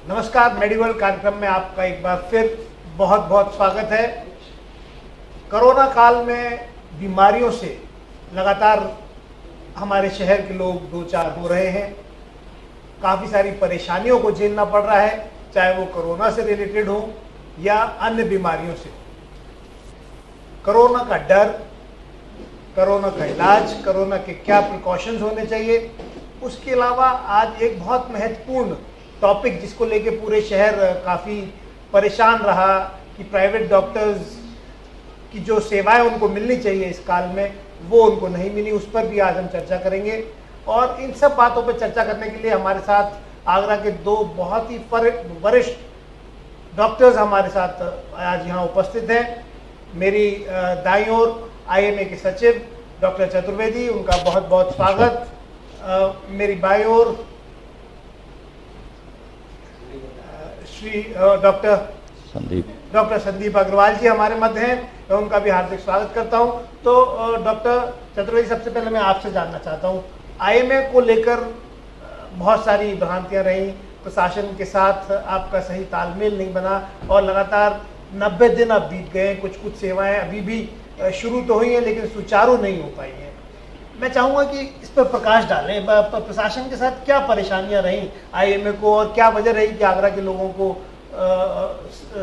नमस्कार, मेडिवर्ल्ड कार्यक्रम में आपका एक बार फिर बहुत बहुत स्वागत है। कोरोना काल में बीमारियों से लगातार हमारे शहर के लोग दो चार हो रहे हैं। काफ़ी सारी परेशानियों को झेलना पड़ रहा है, चाहे वो कोरोना से रिलेटेड हो या अन्य बीमारियों से। कोरोना का डर, कोरोना का इलाज, कोरोना के क्या प्रिकॉशंस होने चाहिए, उसके अलावा आज एक बहुत महत्वपूर्ण टॉपिक जिसको लेके पूरे शहर काफ़ी परेशान रहा कि प्राइवेट डॉक्टर्स की जो सेवाएं उनको मिलनी चाहिए इस काल में वो उनको नहीं मिली, उस पर भी आज हम चर्चा करेंगे। और इन सब बातों पर चर्चा करने के लिए हमारे साथ आगरा के दो बहुत ही वरिष्ठ डॉक्टर्स हमारे साथ आज यहाँ उपस्थित हैं। मेरी दाईं ओर आईएमए के सचिव डॉक्टर चतुर्वेदी, उनका बहुत बहुत स्वागत। मेरी बाईं ओर श्री डॉक्टर संदीप अग्रवाल जी हमारे मध्य हैं, तो उनका भी हार्दिक स्वागत करता हूं। तो डॉक्टर चतुर्वेदी, सबसे पहले मैं आपसे जानना चाहता हूं, आईएमए को लेकर बहुत सारी भ्रांतियां रही, प्रशासन के साथ आपका सही तालमेल नहीं बना और लगातार 90 दिन अब बीत गए, कुछ सेवाएं अभी भी शुरू तो हुई हैं लेकिन सुचारू नहीं हो पाई हैं। मैं चाहूँगा कि इस पर प्रकाश डालें, प्रशासन के साथ क्या परेशानियां रहीं आईएमए को और क्या वजह रही कि आगरा के लोगों को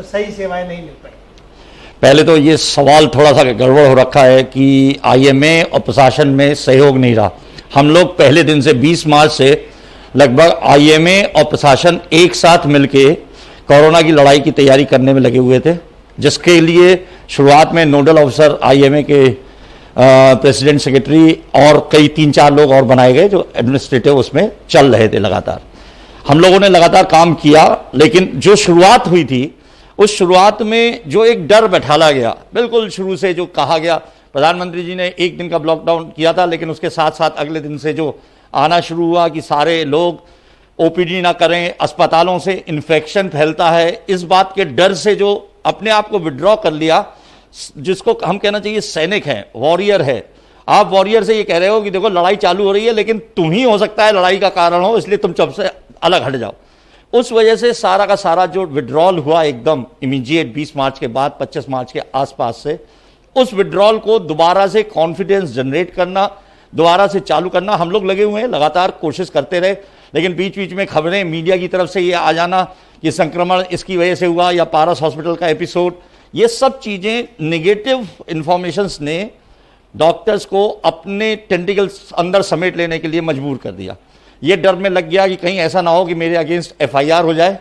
सही सेवाएं नहीं मिल पाई। पहले तो ये सवाल थोड़ा सा गड़बड़ हो रखा है कि आईएमए और प्रशासन में सहयोग नहीं रहा। हम लोग पहले दिन से 20 मार्च से लगभग आईएमए और प्रशासन एक साथ मिलके कोरोना की लड़ाई की तैयारी करने में लगे हुए थे, जिसके लिए शुरुआत में नोडल ऑफिसर आईएमए के प्रेसिडेंट, सेक्रेटरी और कई 3-4 लोग और बनाए गए जो एडमिनिस्ट्रेटिव उसमें चल रहे थे। लगातार हम लोगों ने लगातार काम किया, लेकिन जो शुरुआत हुई थी उस शुरुआत में जो एक डर बैठाला गया, बिल्कुल शुरू से जो कहा गया, प्रधानमंत्री जी ने एक दिन का लॉकडाउन किया था, लेकिन उसके साथ साथ अगले दिन से जो आना शुरू हुआ कि सारे लोग ओपीडी ना करें, अस्पतालों से इन्फेक्शन फैलता है, इस बात के डर से जो अपने आप को विड्रॉ कर लिया, जिसको हम कहना चाहिए सैनिक है, वॉरियर है। आप वॉरियर से ये कह रहे हो कि देखो लड़ाई चालू हो रही है लेकिन तुम ही हो सकता है लड़ाई का कारण हो, इसलिए तुम चुप से अलग हट जाओ। उस वजह से सारा का सारा जो विड्रॉल हुआ एकदम इमीडिएट 20 मार्च के बाद 25 मार्च के आसपास से, उस विड्रॉल को दोबारा से कॉन्फिडेंस जनरेट करना, दोबारा से चालू करना हम लोग लगे हुए हैं, लगातार कोशिश करते रहे। लेकिन बीच बीच में खबरें मीडिया की तरफ से ये आ जाना कि संक्रमण इसकी वजह से हुआ या पारस हॉस्पिटल का एपिसोड, ये सब चीज़ें नेगेटिव इंफॉर्मेशंस ने डॉक्टर्स को अपने टेंटिकल्स अंदर समेट लेने के लिए मजबूर कर दिया। ये डर में लग गया कि कहीं ऐसा ना हो कि मेरे अगेंस्ट एफआईआर हो जाए।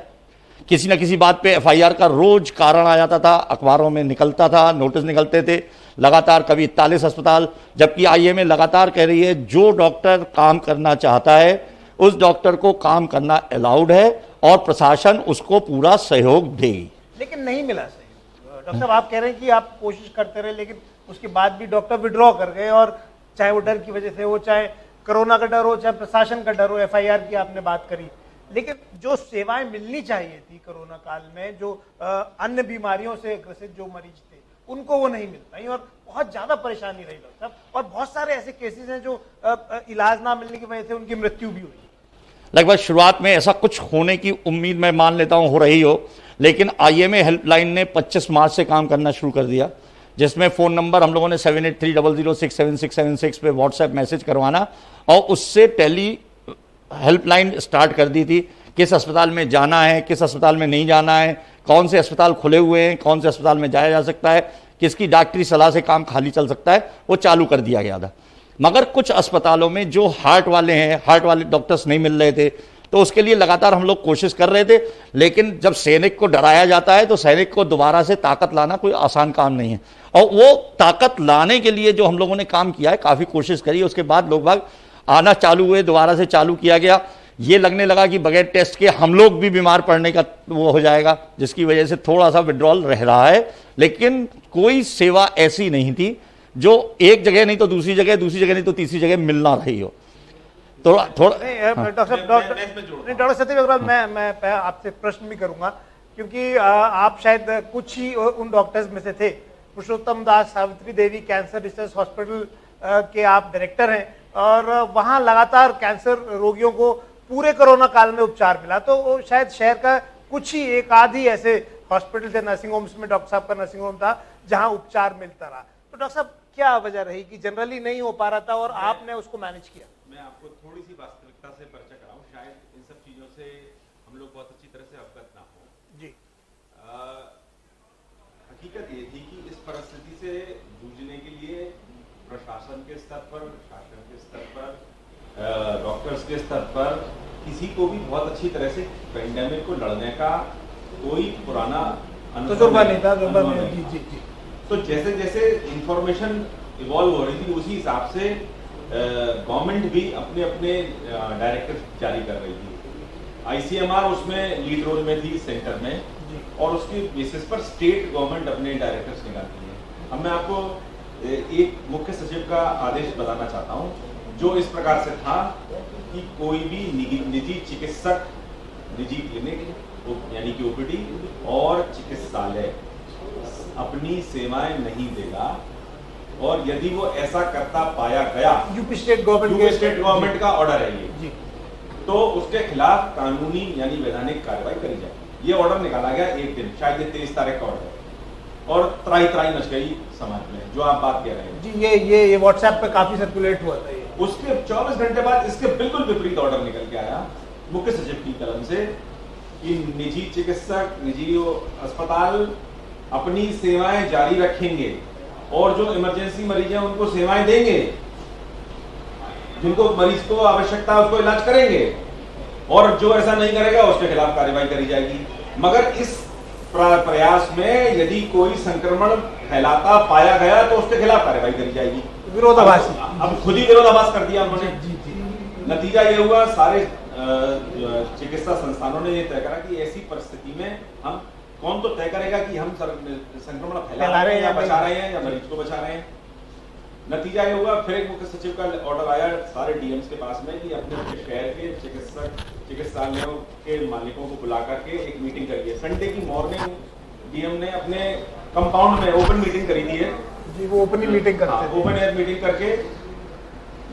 किसी न किसी बात पे एफआईआर का रोज कारण आ जाता था, अखबारों में निकलता था, नोटिस निकलते थे लगातार, कभी 41 अस्पताल, जबकि आईएमए लगातार कह रही है जो डॉक्टर काम करना चाहता है उस डॉक्टर को काम करना अलाउड है और प्रशासन उसको पूरा सहयोग देगी। लेकिन नहीं मिला सहयोग। डॉक्टर साहब, आप कह रहे हैं कि आप कोशिश करते रहे लेकिन उसके बाद भी डॉक्टर विड्रॉ कर गए, और चाहे वो डर की वजह से हो, चाहे कोरोना का डर हो, चाहे प्रशासन का डर हो, एफआईआर की आपने बात करी, लेकिन जो सेवाएं मिलनी चाहिए थी कोरोना काल में, जो अन्य बीमारियों से ग्रसित जो मरीज थे उनको वो नहीं मिल पाई और बहुत ज्यादा परेशानी रही डॉक्टर साहब। और बहुत सारे ऐसे केसेस हैं जो इलाज ना मिलने की वजह से उनकी मृत्यु भी हुई। लगभग शुरुआत में ऐसा कुछ होने की उम्मीद मैं मान लेता हूं हो रही हो, लेकिन आईएमए हेल्पलाइन ने 25 मार्च से काम करना शुरू कर दिया, जिसमें फ़ोन नंबर हम लोगों ने 7830067676 पे व्हाट्सएप मैसेज करवाना और उससे टेली हेल्पलाइन स्टार्ट कर दी थी। किस अस्पताल में जाना है, किस अस्पताल में नहीं जाना है, कौन से अस्पताल खुले हुए हैं, कौन से अस्पताल में जाया जा सकता है, किसकी डॉक्टरी सलाह से काम खाली चल सकता है, वो चालू कर दिया गया था। मगर कुछ अस्पतालों में जो हार्ट वाले हैं, हार्ट वाले डॉक्टर्स नहीं मिल रहे थे, तो उसके लिए लगातार हम लोग कोशिश कर रहे थे। लेकिन जब सैनिक को डराया जाता है तो सैनिक को दोबारा से ताकत लाना कोई आसान काम नहीं है, और वो ताकत लाने के लिए जो हम लोगों ने काम किया है, काफ़ी कोशिश करी, उसके बाद लोग बाग आना चालू हुए, दोबारा से चालू किया गया। ये लगने लगा कि बगैर टेस्ट के हम लोग भी बीमार पड़ने का वो हो जाएगा, जिसकी वजह से थोड़ा सा विड्रॉल रह रहा है। लेकिन कोई सेवा ऐसी नहीं थी जो एक जगह नहीं तो दूसरी जगह, दूसरी जगह नहीं तो तीसरी जगह मिल ना रही हो। थोड़ा डॉक्टर सतीश अग्रवाल, मैं आपसे प्रश्न भी करूंगा क्योंकि आप शायद कुछ ही उन डॉक्टर्स में से थे। पुरुषोत्तम दास Savitri Devi cancer research hospital के आप डायरेक्टर हैं और वहाँ लगातार कैंसर रोगियों को पूरे कोरोना काल में उपचार मिला, तो वो शायद शहर का कुछ ही एक आध ही ऐसे हॉस्पिटल थे, नर्सिंग होम्स में डॉक्टर साहब का नर्सिंग होम था जहां उपचार मिलता रहा। तो डॉक्टर साहब क्या वजह रही कि जनरली नहीं हो पा रहा था और आपने उसको मैनेज किया? मैं आपको थोड़ी सी वास्तविकता से परिचय कराऊं, शायद इन सब चीजों से हम लोग बहुत अच्छी तरह से अवगत ना हो जी। हकीकत ये थी कि इस परिस्थिति से जूझने के लिए प्रशासन के स्तर पर, शासन के स्तर पर, डॉक्टर्स के स्तर पर किसी को भी बहुत अच्छी तरह से पेंडेमिक को लड़ने का कोई पुराना तजुर्बा नहीं था। जी जी जी। तो जैसे जैसे इंफॉर्मेशन इवॉल्व हो रही थी उसी हिसाब से गवर्नमेंट भी अपने अपने डायरेक्टिव जारी कर रही थी। आईसीएमआर उसमें लीड रोल में थी सेंटर में, और उसके बेसिस पर स्टेट गवर्नमेंट अपने डायरेक्टिव्स निकालती है। अब मैं आपको एक मुख्य सचिव का आदेश बताना चाहता हूं, जो इस प्रकार से था कि कोई भी निजी चिकित्सक, निजी क्लिनिक यानी कि ओपीडी और चिकित्सालय अपनी सेवाएं नहीं देगा, और यदि वो ऐसा करता पाया गया, यूपी स्टेट गवर्नमेंट का ऑर्डर है ये जी, तो उसके खिलाफ कानूनी यानी वैधानिक कार्रवाई करी जाएगी। ये ऑर्डर निकाला गया एक दिन, शायद ये 23 तारीख का ऑर्डर, और त्राही त्राही मच गई समाज में, जो आप बात कह रहे हैं जी। ये व्हाट्सएप पे काफी सर्कुलेट हुआ था। ये उसके 24 घंटे बाद इसके बिल्कुल विपरीत ऑर्डर निकल के आया मुख्य सचिव की कलम से कि निजी चिकित्सक, निजी अस्पताल अपनी सेवाएं जारी रखेंगे, और जो इमरजेंसी मरीज हैं उनको सेवाएं देंगे, जिनको मरीज को आवश्यकता है उसको इलाज करेंगे, और जो ऐसा नहीं करेगा उसके खिलाफ कार्रवाई करी जाएगी। मगर इस प्रयास में यदि कोई संक्रमण फैलाता पाया गया तो उसके खिलाफ कार्रवाई करी जाएगी। विरोधाभासी। अब खुद ही विरोधाभास कर दिया उन्होंने। जी जी। नतीजा ये हुआ, सारे चिकित्सा संस्थानों ने ये तय करा कि ऐसी परिस्थिति में हम, कौन तो तय करेगा कि हम संक्रमण फैला रहे हैं या बचा रहे हैं या मरीज को बचा रहे हैं। नतीजा ये हुआ, फिर एक मुख्य सचिव का ऑर्डर आया सारे डीएम्स के पास में कि अपने अपने शहर के चिकित्सालयों के मालिकों को बुला करके एक मीटिंग करिए। संडे की मॉर्निंग डीएम ने अपने कंपाउंड में ओपन मीटिंग करी थी जी, वो ओपन मीटिंग करते थे। ओपन एयर मीटिंग करके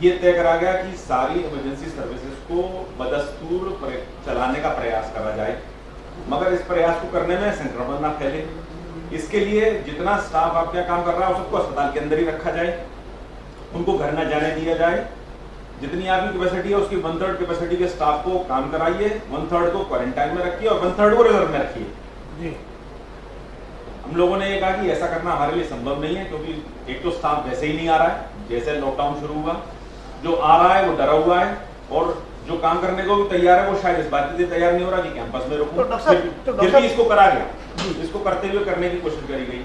ये तय करा गया कि सारी इमरजेंसी सर्विसेज को बदस्तूर चलाने का प्रयास करा जाए, मगर इस प्रयास को करने में संक्रमण ना फैले। इसके लिए जितना स्टाफ आपके यहाँ काम कर रहा है सबको अस्पताल के अंदर ही रखा जाए, उनको घर न जाने दिया जाए। जितनी आपकी कैपेसिटी है उसकी 1/3 कैपेसिटी के स्टाफ को काम कराइए, 1/3 को क्वारंटाइन में रखिए और 1/3 को रिजर्व में रखिए जी। हम लोगों ने ये कहा कि ऐसा करना हमारे लिए संभव नहीं है, क्योंकि एक तो स्टाफ वैसे ही नहीं आ रहा है, जैसे लॉकडाउन शुरू हुआ, जो आ रहा है वो डरा हुआ है, और जो काम करने को भी तैयार है वो शायद इस बात के लिए तैयार नहीं हो रहा कि कैंपस में रुकूं। फिर भी इसको करा गया, इसको करते हुए करने की कोशिश करी गई।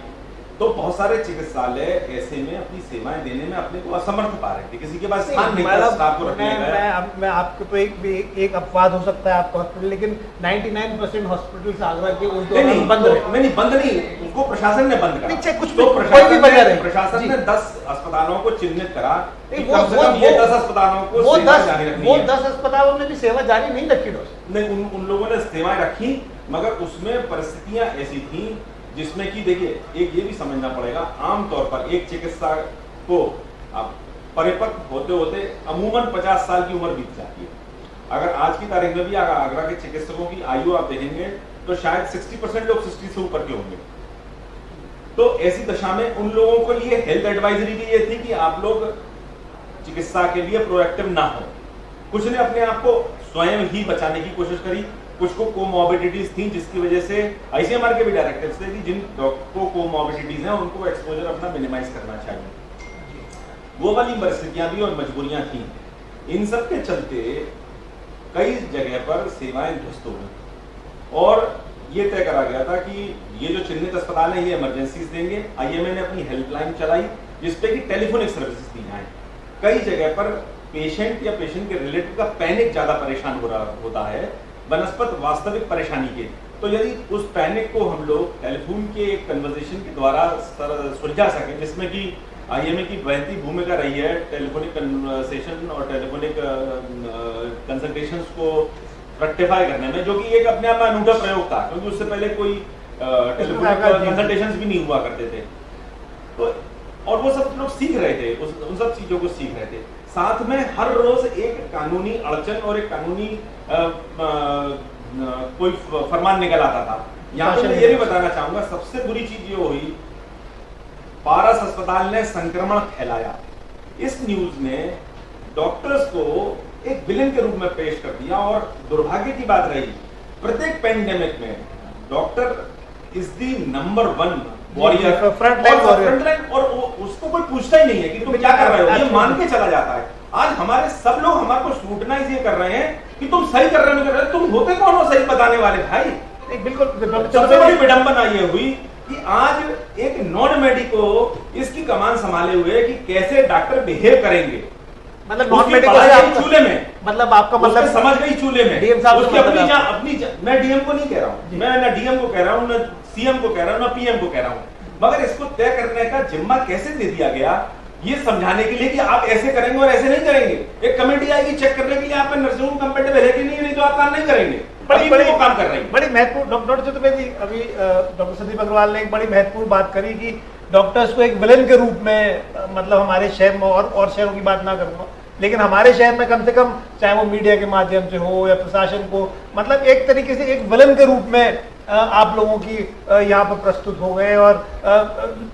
तो बहुत सारे चिकित्सालय ऐसे में अपनी सेवाएं देने में अपने को असमर्थ पा रहे थे, किसी के पास स्थान नहीं था स्टाफ को रखने का। मैं आपके तो एक अपवाद हो सकता है आपका हॉस्पिटल, लेकिन 99% हॉस्पिटल आगरा के उस दौरान बंद रहे। नहीं बंद नहीं, उसको प्रशासन ने बंद करा। कुछ तो प्रशासन ने 10 अस्पतालों को चिन्हित करा, वो 10 अस्पतालों को सेवा जारी रखनी है। वो 10 अस्पतालों ने भी सेवा जारी नहीं रखी। नहीं, उन लोगों ने सेवाएं रखी, मगर उसमें परिस्थितियां ऐसी थी जिसमें कि देखिए, एक ये भी समझना पड़ेगा, आमतौर पर एक चिकित्सा को अब परिपक्व होते होते अमूमन 50 साल की उम्र बीत जाती है। अगर आज की तारीख में भी आगरा के चिकित्सकों की आयु आप देखेंगे तो शायद 60% लोग 60 से ऊपर के होंगे। तो ऐसी दशा में उन लोगों के लिए हेल्थ एडवाइजरी भी ये थी कि आप लोग चिकित्सा के लिए प्रोएक्टिव ना हो। कुछ ने अपने आप को स्वयं ही बचाने की कोशिश करी, कुछ को कोमॉर्बिडिटीज थी जिसकी वजह से आईसीएमआर के भी डायरेक्टिव्स थे कि जिन को कोमॉर्बिडिटीज हैं उनको एक्सपोजर अपना मिनिमाइज करना चाहिए। वो वाली परिस्थितियां भी और मजबूरियां थी। इन सब के चलते कई जगह पर सेवाएं ध्वस्त हो गई, और ये तय करा गया था कि ये जो चिन्हित अस्पताल है ये इमरजेंसीज देंगे। आईएमए ने अपनी हेल्पलाइन चलाई जिसपे कि टेलीफोनिक सर्विसेज दी जाए। कई जगह पर पेशेंट या पेशेंट के रिलेटिव का पैनिक ज्यादा परेशान हो रहा होता है बनस्पत वास्तविक परेशानी के। तो यदि उस पैनिक को हम लोग टेलीफोन के एक कन्वर्सेशन के द्वारा सुलझा सकें, जिसमें कि आईएमए की बहती भूमिका रही है टेलीफोनिक कन्वर्सेशन और टेलीफोनिक कंसल्टेशंस को रेक्टिफाई करने में, जो कि एक अपने आप में अनूठा प्रयोग था, क्योंकि उससे पहले कोई टेलीफोनिक कंसल्टेशंस भी नहीं हुआ करते थे। तो और वो सब लोग सीख रहे थे, उन सब चीजों को सीख रहे थे। साथ में हर रोज एक कानूनी अड़चन और एक कानूनी कोई फरमान निकल आता था। यहाँ पे मैं ये भी बताना चाहूंगा, सबसे बुरी चीज ये हुई, पारस अस्पताल ने संक्रमण फैलाया। इस न्यूज ने डॉक्टर्स को एक विलेन के रूप में पेश कर दिया और दुर्भाग्य की बात रही, प्रत्येक पेंडेमिक में doctor is the number 1 warrior, frontline, और उसको कोई पूछता ही नहीं है कि तुम क्या कर रहे हो, ये मान के चला जाता है। आज हमारे सब लोग हमारे को स्क्रूटनाइज ये कर रहे हैं कि तुम सही कर रहे हो, नहीं कर रहे हो, तुम होते कौन हो सही बताने वाले भाई? बिल्कुल। सबसे बड़ी विडंबना ये हुई कि आज एक नॉन मेडिको इसकी कमान संभाले हुए कि कैसे डॉक्टर बिहेव करेंगे, मतलब नॉन मेडिकल चूल्हे में, मतलब आपका मतलब समझ गई चूल्हे में। डीएम साहब उसकी अपनी मैं डीएम को नहीं कह रहा हूं, मैं ना डीएम को कह रहा हूं, ना सीएम को कह रहा हूं, ना पीएम को कह रहा हूं, मगर इसको तय करने का जिम्मा कैसे दे दिया गया ये समझाने के लिए कि आप ऐसे करेंगे और ऐसे नहीं करेंगे। एक कमेटी आएगी चेक करने के लिए आपका नर्सिंग होम कंपेटेबल है कि नहीं तो आप काम नहीं करेंगे। बड़ी काम कर रही है, बड़ी महत्वपूर्ण। डॉक्टर चतुर्वेदी, अभी डॉक्टर संदीप अग्रवाल ने एक बड़ी महत्वपूर्ण बात करी कि डॉक्टर्स को एक विलेन के रूप में, मतलब हमारे शहर में और शहरों की बात ना करूंगा, लेकिन हमारे शहर में कम से कम चाहे वो मीडिया के माध्यम से हो या प्रशासन को, मतलब एक तरीके से एक विलेन के रूप में आप लोगों की यहाँ पर प्रस्तुत हो गए। और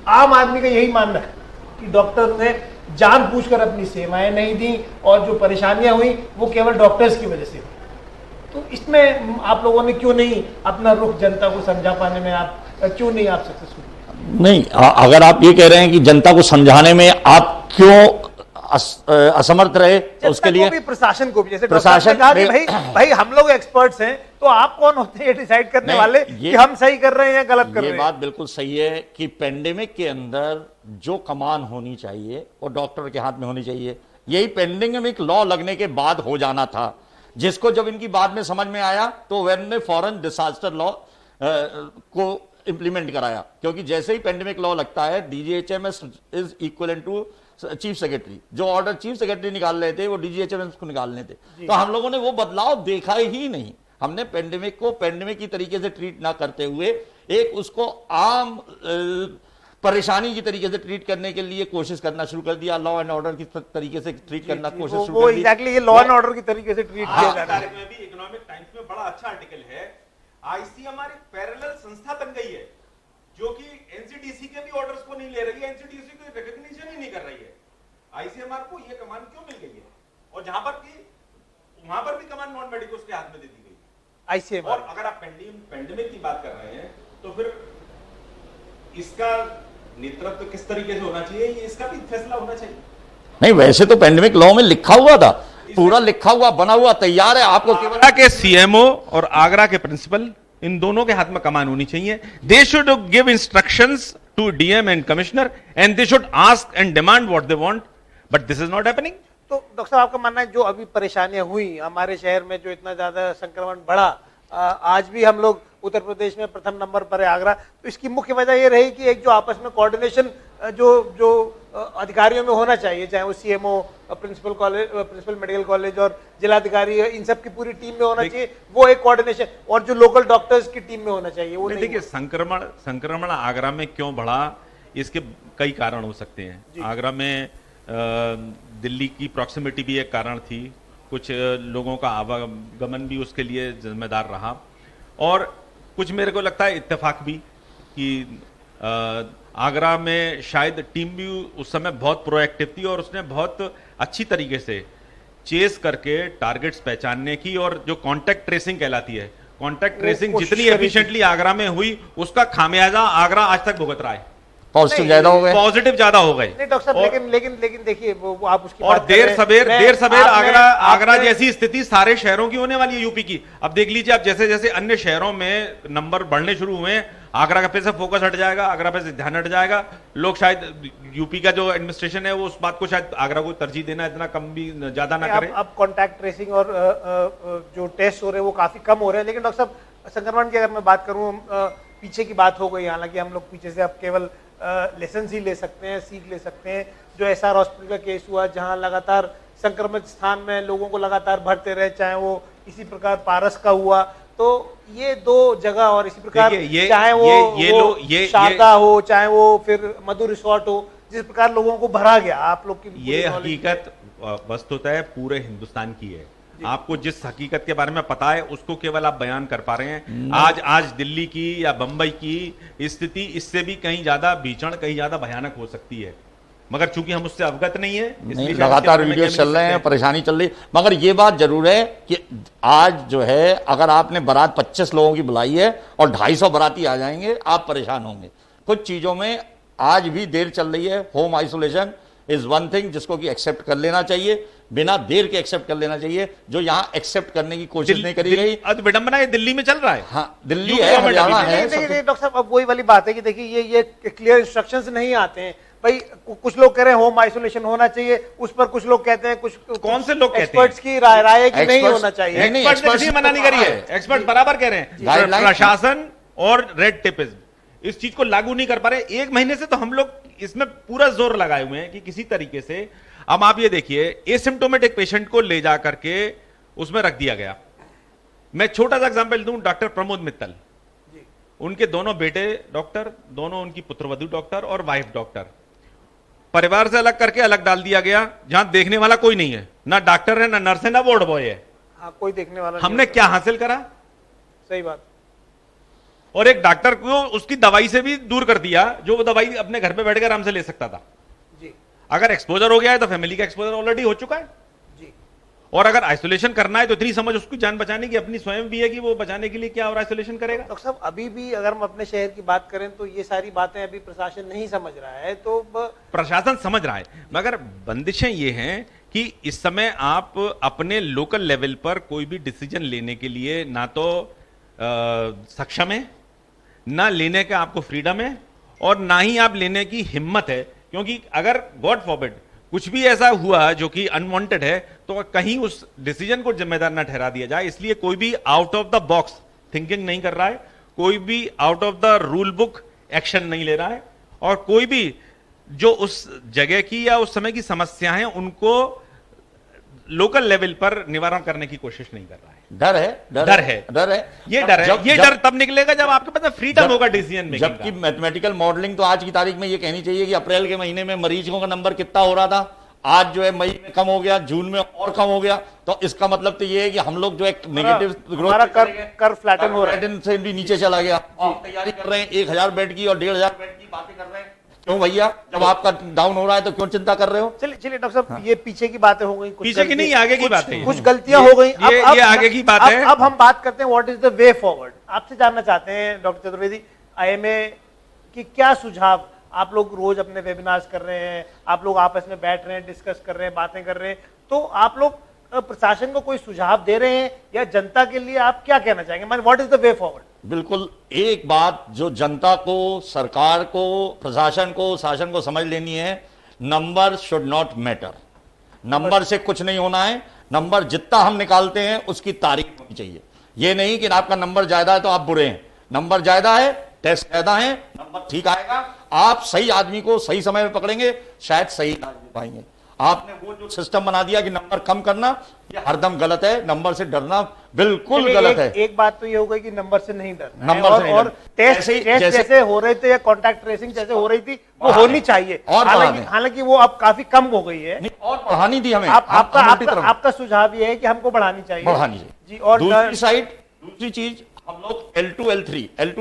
आम आदमी का यही मानना है कि डॉक्टर ने जानबूझकर अपनी सेवाएं नहीं दी और जो परेशानियां हुई वो केवल डॉक्टर्स की वजह से हुई। तो इसमें आप लोगों ने क्यों नहीं अपना रुख जनता को समझा पाने में आप क्यों नहीं आप सक्सेसफुल? नहीं, अगर आप ये कह रहे हैं कि जनता को समझाने में आप क्यों असमर्थ रहे, तो उसके लिए भी प्रशासन को भी, जैसे प्रशासन कहा कि भाई हम लोग एक्सपर्ट्स हैं, तो आप कौन होते हैं डिसाइड करने वाले कि हम सही कर रहे हैं या गलत कर रहे हैं? ये बात बिल्कुल सही है कि पेंडेमिक के अंदर जो कमान होनी चाहिए वो डॉक्टर के हाथ में होनी चाहिए। यही पेंडेमिक लॉ लगने के बाद हो जाना था, जिसको जब इनकी बाद में समझ में आया तो वन ने फौरन डिजास्टर लॉ को इंप्लीमेंट कराया, क्योंकि जैसे ही पेंडेमिक लॉ लगता है DGHMS is equivalent to chief secretary. जो ऑर्डर चीफ सेक्रेटरी निकाल रहे थे वो डीजीएचएमएस को निकालने थे, तो हम लोगों ने वो बदलाव देखा ही नहीं। हमने पेंडेमिक को पेंडेमिक की तरीके से ट्रीट ना करते हुए एक उसको आम परेशानी की तरीके से ट्रीट करने के लिए कोशिश करना शुरू कर दिया, लॉ एंड ऑर्डर की तरीके से ट्रीट करना कोशिश शुरू कर दी। एग्जैक्टली ये लॉ एंड ऑर्डर की तरीके से ट्रीट किया जा रहा है। में भी इकोनॉमिक टाइम्स में बड़ा अच्छा आर्टिकल है, आईसीएमआर एक पैरेलल संस्था बन गई है जो कि एनसीडीसी के भी ऑर्डर्स को नहीं ले रही है, एनसीडीसी को रिकॉग्निशन ही नहीं कर रही है। आईसीएमआर को ये कमान क्यों मिल गई है? और जहां पर की वहां पर भी कमान नॉन मेडिकल्स के हाथ में दे दी गई आईसीएमआर। और अगर आप पेंडेमिक की बात कर रहे हैं तो फिर इसका नेतृत्व किस तरीके से होना चाहिए, ये इसका भी फैसला होना चाहिए। नहीं, वैसे तो पेंडेमिक लॉ में लिखा हुआ था, पूरा लिखा हुआ बना हुआ तैयार है। आपको आगरा के सीएमओ और आगरा के प्रिंसिपल, इन दोनों के हाथ में कमान होनी चाहिए। They should give instructions to DM and commissioner and they should ask and demand what they want, but this is not happening. तो डॉक्टर साहब, आपका मानना है जो अभी परेशानियां हुई हमारे शहर में, जो इतना ज्यादा संक्रमण बढ़ा, आज भी हम लोग उत्तर प्रदेश में प्रथम नंबर पर है आगरा, तो इसकी मुख्य वजह यह रही कि एक जो आपस में कोऑर्डिनेशन जो अधिकारियों में होना चाहिए, चाहे वो सीएमओ, प्रिंसिपल मेडिकल कॉलेज और जिलाधिकारी, इन सब की पूरी टीम में होना चाहिए, वो एक कोऑर्डिनेशन, और जो लोकल डॉक्टर्स की टीम में होना चाहिए वो नहीं। देखिए, संक्रमण आगरा में क्यों बढ़ा, इसके कई कारण हो सकते हैं। आगरा में दिल्ली की प्रॉक्सिमिटी भी एक कारण थी, कुछ लोगों का आवागमन भी उसके लिए जिम्मेदार रहा, और कुछ मेरे को लगता है इत्तेफाक भी कि आगरा में शायद टीम भी उस समय बहुत प्रोएक्टिव थी और उसने बहुत अच्छी तरीके से चेस करके टारगेट्स पहचानने की, और जो कांटेक्ट ट्रेसिंग कहलाती है, कांटेक्ट ट्रेसिंग जितनी एफिशिएंटली आगरा में हुई उसका खामियाजा आगरा आज तक भुगत रहा है। पॉजिटिव ज्यादा हो गए, पॉजिटिव ज्यादा हो गए। नहीं डॉक्टर साहब, लेकिन देखिए वो आप उसकी और देर सवेर आगरा जैसी स्थिति सारे शहरों की होने वाली है यूपी की। अब देख लीजिए, अब जैसे जैसे अन्य शहरों में नंबर बढ़ने शुरू हुए, आगरा का पे से फोकस हट जाएगा, आगरा पे से ध्यान हट जाएगा। लोग शायद यूपी का जो एडमिनिस्ट्रेशन है वो उस बात को शायद आगरा को तरजीह देना इतना कम भी ज्यादा ना करे। अब कॉन्टैक्ट ट्रेसिंग और जो टेस्ट हो रहे हैं वो काफी कम हो रहे हैं, लेकिन डॉक्टर साहब संक्रमण की अगर मैं बात करूं, पीछे की बात हो गई, हालांकि हम लोग पीछे से अब केवल लेसन ही ले सकते हैं, सीख ले सकते हैं। जो एसआर हॉस्पिटल का केस हुआ, जहां लगातार संक्रमित स्थान में लोगों को लगातार भरते रहे, चाहे वो इसी प्रकार पारस का हुआ, तो ये दो जगह, और इसी प्रकार चाहे वो शारदा हो, चाहे वो फिर मधु रिसोर्ट हो, जिस प्रकार लोगों को भरा गया, आप लोग की ये हकीकत वस्तुतः पूरे हिंदुस्तान की है। आपको जिस हकीकत के बारे में पता है उसको केवल आप बयान कर पा रहे हैं। आज दिल्ली की या बंबई की स्थिति इससे भी कहीं ज्यादा भीषण, कहीं ज्यादा भयानक हो सकती है, मगर चूंकि हम उससे अवगत नहीं है, नहीं, लगातार वीडियो चल रहे हैं, परेशानी चल रही। मगर ये बात जरूर है कि आज जो है अगर आपने बारात 25 लोगों की बुलाई है और 250 बाराती आ जाएंगे, आप परेशान होंगे। कुछ चीजों में आज भी देर चल रही है। Home isolation is one thing जिसको कि एक्सेप्ट कर लेना चाहिए, बिना देर के एक्सेप्ट कर लेना चाहिए। जो यहाँ एक्सेप्ट करने की कोशिश नहीं करी गई, विडंबना ये दिल्ली में चल रहा है। हाँ, दिल्ली है, हरियाणा है। डॉक्टर साहब अब वही वाली बात है कि देखिए ये क्लियर इंस्ट्रक्शंस नहीं आते हैं भाई। कुछ लोग कह रहे हैं होम आइसोलेशन होना चाहिए, उस पर कुछ लोग कहते हैं, कुछ कौन से लोग कहते हैं? एक्सपर्ट्स की राय है कि नहीं होना चाहिए। एक्सपर्ट्स ने मना नहीं करी है, एक्सपर्ट बराबर कह रहे हैं। प्रशासन और रेड टेपिज्म इस चीज को लागू नहीं कर पा रहे। 1 महीने से तो हम लोग इसमें पूरा जोर लगाए हुए हैं कि किसी तरीके से। अब आप ये देखिए, एसिम्प्टोमेटिक पेशेंट को ले जा करके उसमें रख दिया गया। मैं छोटा सा एग्जांपल दूं, डॉक्टर प्रमोद मित्तल, उनके दोनों बेटे डॉक्टर, दोनों उनकी पुत्रवधू डॉक्टर और वाइफ डॉक्टर, परिवार से अलग करके अलग डाल दिया गया, जहां देखने वाला कोई नहीं है, ना डॉक्टर है, ना नर्स है, ना वार्ड बॉय है। हाँ, कोई देखने वाला हमने क्या हासिल करा? सही बात। और एक डॉक्टर को उसकी दवाई से भी दूर कर दिया, जो वो दवाई अपने घर पे बैठ कर आराम से ले सकता था। जी। अगर एक्सपोजर हो गया है तो फैमिली का एक्सपोजर ऑलरेडी हो चुका है जी। और अगर आइसोलेशन करना है तो इतनी समझ उसकी जान बचाने की अपनी स्वयं भी है कि वो बचाने के लिए क्या और आइसोलेशन करेगा। डॉक्टर साहब अभी भी अगर हम अपने शहर की बात करें तो ये सारी बातें अभी प्रशासन नहीं समझ रहा है। तो प्रशासन समझ रहा है, मगर बंदिशें ये हैं कि इस समय आप अपने लोकल लेवल पर कोई भी डिसीजन लेने के लिए ना तो सक्षम है, ना लेने का आपको फ्रीडम है, और ना ही आप लेने की हिम्मत है। क्योंकि अगर गॉड फॉरबिड कुछ भी ऐसा हुआ जो कि अनवांटेड है तो कहीं उस डिसीजन को जिम्मेदार ना ठहरा दिया जाए। इसलिए कोई भी out of the box thinking नहीं कर रहा है, कोई भी out of the rule book action नहीं ले रहा है, और कोई भी जो उस जगह की या उस समय की समस्या है उनको लोकल लेवल पर निवारण करने की कोशिश नहीं कर रहा है। डर है। ये डर तब निकलेगा जब आपके पास फ्रीडम होगा डिसीजन मेकिंग। जबकि मैथमेटिकल मॉडलिंग तो आज की तारीख में ये कहनी चाहिए कि अप्रैल के महीने में मरीजों का नंबर कितना हो रहा था, आज जो है मई में कम हो गया, जून में और कम हो गया। तो इसका मतलब तो ये है कि हम लोग जो एक नेगेटिव ग्रोथ कर फ्लैटन हो रहा है, से भी नीचे चला गया। आप तैयारी कर रहे हैं 1000 बेड की और 1500 बेड की बातें कर रहे हैं। क्यों भैया, जब आपका डाउन हो रहा है तो क्यों चिंता कर रहे हो? चलिए डॉक्टर साहब, ये पीछे की बातें हो गई, पीछे की नहीं, आगे की बात है। कुछ गलतियां हो गई, ये आगे की बात है। अब हम बात करते हैं what is the way forward. आपसे जानना चाहते हैं डॉक्टर चतुर्वेदी, आईएमए की क्या सुझाव? आप लोग रोज अपने वेबिनार्स कर रहे हैं, आप लोग आपस में बैठ रहे हैं, डिस्कस कर रहे हैं, बातें कर रहे हैं, तो आप लोग प्रशासन को कोई सुझाव दे रहे हैं या जनता के लिए आप क्या कहना चाहेंगे? What is the way forward? बिल्कुल, एक बात जो जनता को, सरकार को, प्रशासन को, शासन को समझ लेनी है, number should not matter. Number से कुछ नहीं होना है। नंबर जितना हम निकालते हैं उसकी तारीफ होनी चाहिए। ये नहीं कि आपका नंबर ज्यादा है तो आप बुरे हैं। नंबर ज्यादा है, टेस्ट ज्यादा है, नंबर ठीक आएगा, आप सही आदमी को सही समय में पकड़ेंगे, शायद सही इलाज दे पाएंगे। आपने वो जो सिस्टम बना दिया कि नंबर कम करना, ये हरदम गलत है। नंबर से डरना बिल्कुल गलत है। एक बात तो ये हो गई कि नंबर से नहीं डरना, नंबर से नहीं और टेस्ट जैसे हो रहे थे या कॉन्टैक्ट ट्रेसिंग जैसे हो रही थी वो होनी चाहिए। और हालांकि वो अब काफी कम हो गई है, और बढ़ानी थी हमें। आपका सुझाव ये है कि हमको बढ़ानी चाहिए जी। और दूसरी चीज, हम लोग L2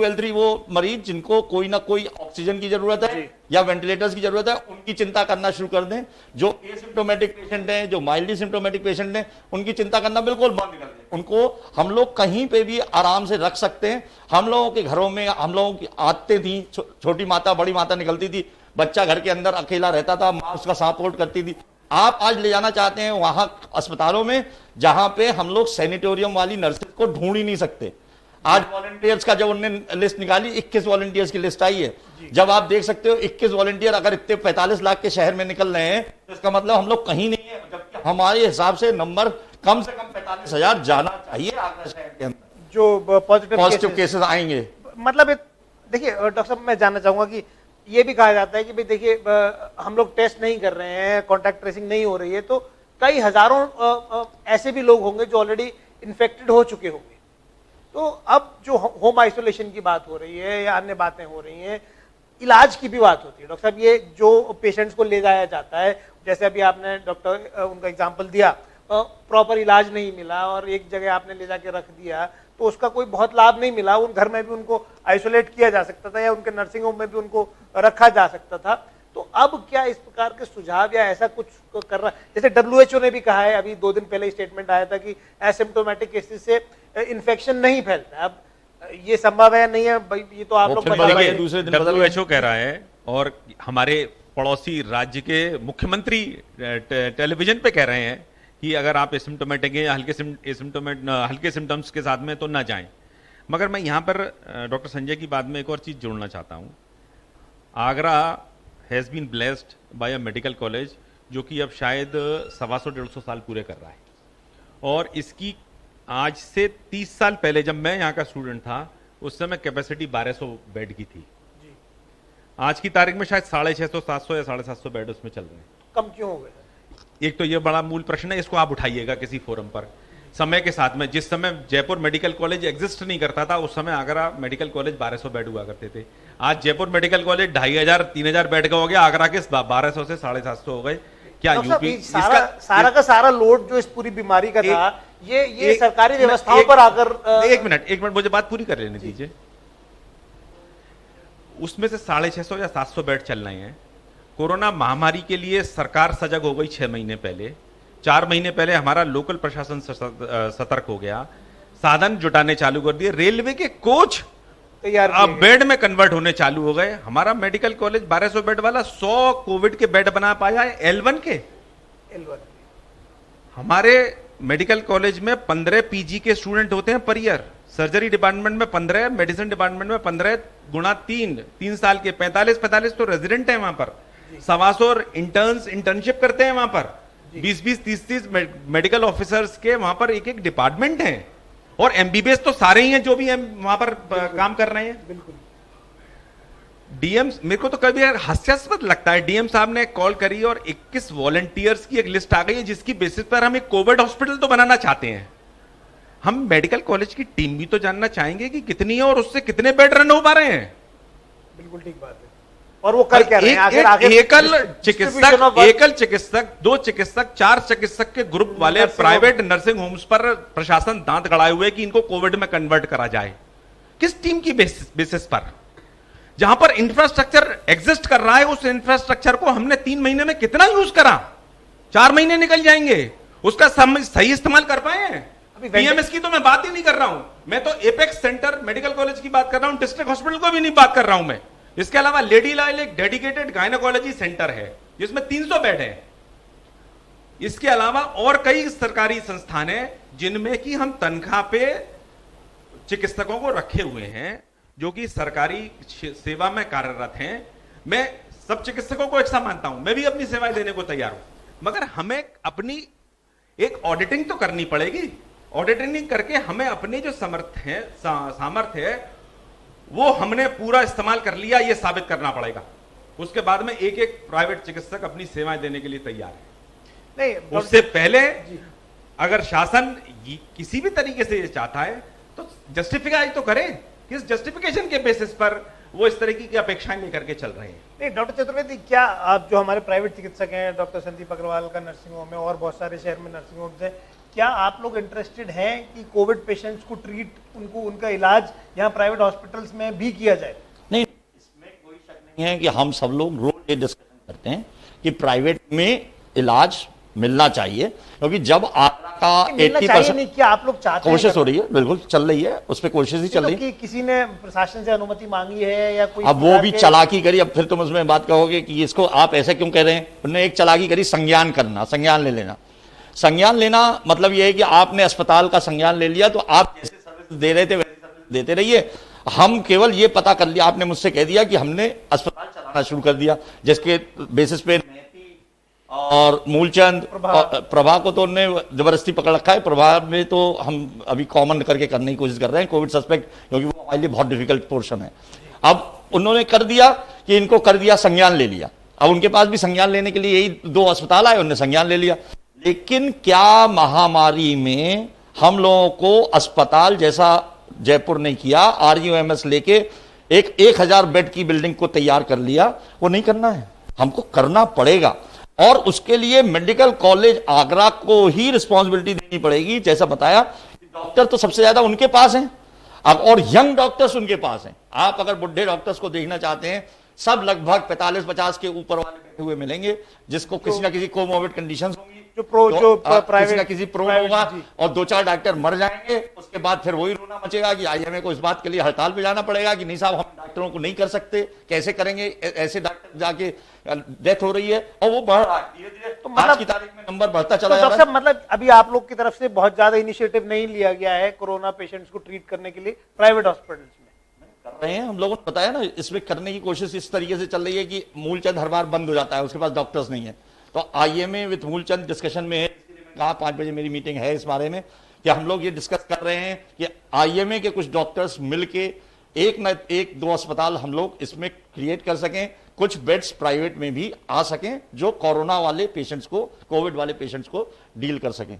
L3 वो मरीज जिनको कोई ना कोई ऑक्सीजन की जरूरत है या वेंटिलेटर्स की जरूरत है, उनकी चिंता करना शुरू कर दें। जो एसिम्प्टोमेटिक पेशेंट हैं, जो माइल्डली सिम्प्टोमेटिक पेशेंट हैं, उनकी चिंता करना बिल्कुल बंद कर दें। उनको हम लोग कहीं पे भी आराम से रख सकते हैं। हम लोगों के घरों में हम लोगों की आदतें थी, छोटी माता बड़ी माता निकलती थी, बच्चा घर के अंदर अकेला रहता था, माँ उसका सपोर्ट करती थी। आप आज ले जाना चाहते हैं वहां अस्पतालों में जहां पे हम लोग सैनिटोरियम वाली नर्सेज को ढूंढ ही नहीं सकते। आज वॉलंटियर्स का जब उन्होंने लिस्ट निकाली, 21 वॉलंटियर्स की लिस्ट आई है। जब आप देख सकते हो 21 वॉलंटियर अगर इतने 45 लाख के शहर में निकल रहे हैं तो इसका मतलब हम लोग कहीं नहीं है। जबकि हमारे हिसाब से नंबर कम से कम 45,000 जाना चाहिए आगरा शहर के अंदर जो पॉजिटिव केसेस आएंगे। मतलब देखिए डॉक्टर साहब, मैं जानना चाहूंगा कि ये भी कहा जाता है कि भाई देखिए हम लोग टेस्ट नहीं कर रहे हैं, कॉन्टैक्ट ट्रेसिंग नहीं हो रही है, तो कई हजारों ऐसे भी लोग होंगे जो ऑलरेडी इन्फेक्टेड हो चुके होंगे। तो अब जो होम आइसोलेशन की बात हो रही है या अन्य बातें हो रही हैं, इलाज की भी बात होती है। डॉक्टर साहब, ये जो पेशेंट्स को ले जाया जाता है जैसे अभी आपने डॉक्टर उनका एग्जाम्पल दिया, प्रॉपर इलाज नहीं मिला और एक जगह आपने ले जाके रख दिया तो उसका कोई बहुत लाभ नहीं मिला, उन घर में भी उनको आइसोलेट किया जा सकता था या उनके नर्सिंग होम में भी उनको रखा जा सकता था। तो अब क्या इस प्रकार के सुझाव या ऐसा कुछ कर रहा, जैसे WHO ने भी कहा है, अभी 2 दिन पहले स्टेटमेंट आया था कि एसिम्प्टोमेटिक केसेस से इन्फेक्शन नहीं फैलता। अब ये संभव है या नहीं है भाई, ये तो आप लोग बताइए। दूसरे दिन WHO कह रहा है और हमारे पड़ोसी राज्य के मुख्यमंत्री टेलीविजन पे कह रहे हैं कि अगर आप एसिम्प्टोमेटिक या हल्के सिम्टम्स के साथ में तो ना जाएं। मगर मैं यहां पर डॉक्टर संजय की बात में एक और चीज जोड़ना चाहता हूं। Agra has been blessed by a medical college जो कि अब शायद 125-150 साल पूरे कर रहा है, और इसकी आज से 30 साल पहले जब मैं यहाँ का स्टूडेंट था उस समय कैपेसिटी 1200 बेड की थी। आज की तारीख में शायद 650, 700 या 750 बेड उसमें चल रहे हैं। कम क्यों हो गए? एक तो ये बड़ा मूल प्रश्न है, इसको आप उठाइएगा किसी फोरम पर। समय के साथ में, जिस समय जयपुर मेडिकल कॉलेज एग्जिस्ट नहीं करता था उस समय आगरा मेडिकल कॉलेज 1200 बेड हुआ करते थे। आज जयपुर मेडिकल कॉलेज 2500-3000 बेड का हो गया, आगरा के 1200 से 750 हो गए। क्या यूपी सारा का सारा लोड जो इस पूरी बीमारी का था ये सरकारी व्यवस्थाओं पर आकर एक मिनट मुझे बात पूरी कर लेने दीजिए। उसमें से 650 या 700 बेड चल रहे हैं। कोरोना महामारी के लिए सरकार सजग हो गई 6 महीने पहले। 4 महीने पहले हमारा लोकल प्रशासन सतर्क हो गया, साधन जुटाने चालू कर दिए, रेलवे के कोच तैयार अब बेड में कन्वर्ट होने चालू हो गए। हमारा मेडिकल कॉलेज 1200 बेड वाला 100 कोविड के बेड बना पाया है L1 के। हमारे मेडिकल कॉलेज में 15 पीजी के स्टूडेंट होते हैं पर ईयर, सर्जरी डिपार्टमेंट में 15, मेडिसिन डिपार्टमेंट में 15 गुणा 3 साल के 45 तो रेजिडेंट है वहां पर। 125 इंटर्न्स इंटर्नशिप करते हैं वहां पर। 20 30 मेडिकल ऑफिसर्स के वहां पर एक डिपार्टमेंट है, और एमबीबीएस तो सारे ही हैं जो भी वहां पर काम कर रहे हैं। बिल्कुल। डीएम, मेरे को तो कभी हास्यास्पद लगता है, डीएम साहब ने कॉल करी और 21 वॉलंटियर्स की एक लिस्ट आ गई है जिसकी बेसिस पर हम एक कोविड हॉस्पिटल तो बनाना चाहते हैं। हम मेडिकल कॉलेज की टीम भी तो जानना चाहेंगे कि कितनी है और उससे कितने बेड रन हो पा रहे हैं। बिल्कुल ठीक बात है। और वो कर क्या रहे हैं? एकल चिकित्सक, 2 चिकित्सक, 4 चिकित्सक के ग्रुप वाले प्राइवेट नर्सिंग होम्स पर प्रशासन दांत गड़ाए हुए कि इनको कोविड में कन्वर्ट करा जाए। किस टीम की बेसिस पर? जहां पर इंफ्रास्ट्रक्चर एग्जिस्ट कर रहा है उस इंफ्रास्ट्रक्चर को हमने 3 महीने में कितना यूज करा? 4 महीने निकल जाएंगे, उसका सही इस्तेमाल कर पाए हैं? पीएमएस की तो मैं बात ही नहीं कर रहा हूं, मैं तो एपेक्स सेंटर मेडिकल कॉलेज की बात कर रहा हूं, डिस्ट्रिक्ट हॉस्पिटल को भी नहीं बात कर रहा हूं मैं। इसके अलावा लेडी लाइल एक डेडिकेटेड गायनेकोलॉजी सेंटर है जिसमें 300 बेड है। इसके अलावा और कई सरकारी संस्थान हैं जिनमें कि हम तनख्वाह पे चिकित्सकों को रखे हुए हैं जो कि सरकारी सेवा में कार्यरत हैं। मैं सब चिकित्सकों को एक सा मानता हूं, मैं भी अपनी सेवाएं देने को तैयार हूं, मगर हमें अपनी एक ऑडिटिंग तो करनी पड़ेगी। ऑडिटिंग करके हमें अपनी जो सामर्थ्य है वो हमने पूरा इस्तेमाल कर लिया, ये साबित करना पड़ेगा। उसके बाद में एक प्राइवेट चिकित्सक अपनी सेवाएं देने के लिए तैयार है। नहीं, उससे पहले अगर शासन किसी भी तरीके से ये चाहता है तो जस्टिफाई तो करे। किस जस्टिफिकेशन के बेसिस पर वो इस तरीके की अपेक्षाएं लेकर के चल रहे हैं? नहीं डॉक्टर चतुर्वेदी, क्या आप जो हमारे प्राइवेट चिकित्सक हैं, डॉक्टर संदीप अग्रवाल का नर्सिंग होम है और बहुत सारे शहर में नर्सिंग होम्स हैं, क्या आप लोग इंटरेस्टेड हैं कि कोविड पेशेंट्स को उनका इलाज यहाँ प्राइवेट हॉस्पिटल्स में भी किया जाए? नहीं, इसमें कोई शक नहीं है कि हम सब लोग रोज ये डिस्कशन करते हैं कि प्राइवेट में इलाज मिलना चाहिए, क्योंकि जब आपका 80% क्या आप लोग चाहते हैं? कोशिश हो रही है, बिल्कुल चल रही है, उस पर कोशिश ही चल रही है। किसी ने प्रशासन से अनुमति मांगी है या कोई? अब वो भी चालाकी करी, अब फिर तुम उसमें बात कहोगे कि इसको आप ऐसे क्यों कह रहे हैं। उन्होंने एक चालाकी करी, संज्ञान करना, संज्ञान ले लेना। संज्ञान लेना मतलब यह है कि आपने अस्पताल का संज्ञान ले लिया तो आप जैसे सर्विस दे रहे थे वैसे सर्विस देते रहिए। हम केवल ये पता कर लिया, आपने मुझसे कह दिया कि हमने अस्पताल चलाना शुरू कर दिया, जिसके बेसिस पे और मूलचंद प्रभा को तो उन्होंने जबरदस्ती पकड़ रखा है। प्रभा में तो हम अभी कॉमन करके करने की कोशिश कर रहे हैं कोविड सस्पेक्ट, क्योंकि वो हमारे लिए बहुत डिफिकल्ट पोर्शन है। अब उन्होंने कर दिया कि इनको कर दिया, संज्ञान ले लिया। अब उनके पास भी संज्ञान लेने के लिए यही 2 अस्पताल आए, उन्होंने संज्ञान ले लिया। लेकिन क्या महामारी में हम लोगों को अस्पताल जैसा जयपुर नहीं किया, RUMS लेके 1000 बेड की बिल्डिंग को तैयार कर लिया, वो नहीं करना है, हमको करना पड़ेगा। और उसके लिए मेडिकल कॉलेज आगरा को ही रिस्पॉन्सिबिलिटी देनी पड़ेगी। जैसा बताया, डॉक्टर तो सबसे ज्यादा उनके पास हैं, अब और यंग डॉक्टर्स उनके पास हैं। आप अगर बुढ़े डॉक्टर्स को देखना चाहते हैं, सब लगभग 45-50 के ऊपर वाले बैठे हुए मिलेंगे, जिसको किसी ना किसी कोमोर्बिड कंडीशंस होंगी, जो प्राइवेट किसी ना किसी प्रो होगा, और 2-4 डॉक्टर मर जाएंगे। उसके बाद फिर वही रोना मचेगा कि आईएमए को इस बात के लिए हड़ताल पे जाना पड़ेगा कि नहीं साहब, हम डॉक्टरों को नहीं कर सकते, कैसे करेंगे, ऐसे डॉक्टर जाके डेथ हो रही है, और वो बढ़ रहा है धीरे-धीरे। तो आज की तारीख में नंबर बढ़ता चला जा रहा है। मतलब अभी आप लोग की तरफ से बहुत ज्यादा इनिशिएटिव नहीं लिया गया है कोरोना पेशेंट्स को ट्रीट करने के लिए प्राइवेट हॉस्पिटल्स में? कर रहे हैं, हम लोगों ने बताया ना, इसमें करने की कोशिश इस तरीके से चल रही है कि मूलचंद हर बार बंद हो जाता है, उसके पास डॉक्टर्स नहीं है। तो आईएमए विद मूलचंद डिस्कशन में है, कहा 5 बजे मेरी मीटिंग है इस बारे में कि हम लोग ये डिस्कस कर रहे हैं कि आईएमए के कुछ डॉक्टर्स मिलके एक न एक 2 अस्पताल हम लोग इसमें क्रिएट कर सकें, कुछ बेड्स प्राइवेट में भी आ सकें, जो कोरोना वाले पेशेंट्स को, कोविड वाले पेशेंट्स को डील कर सकें।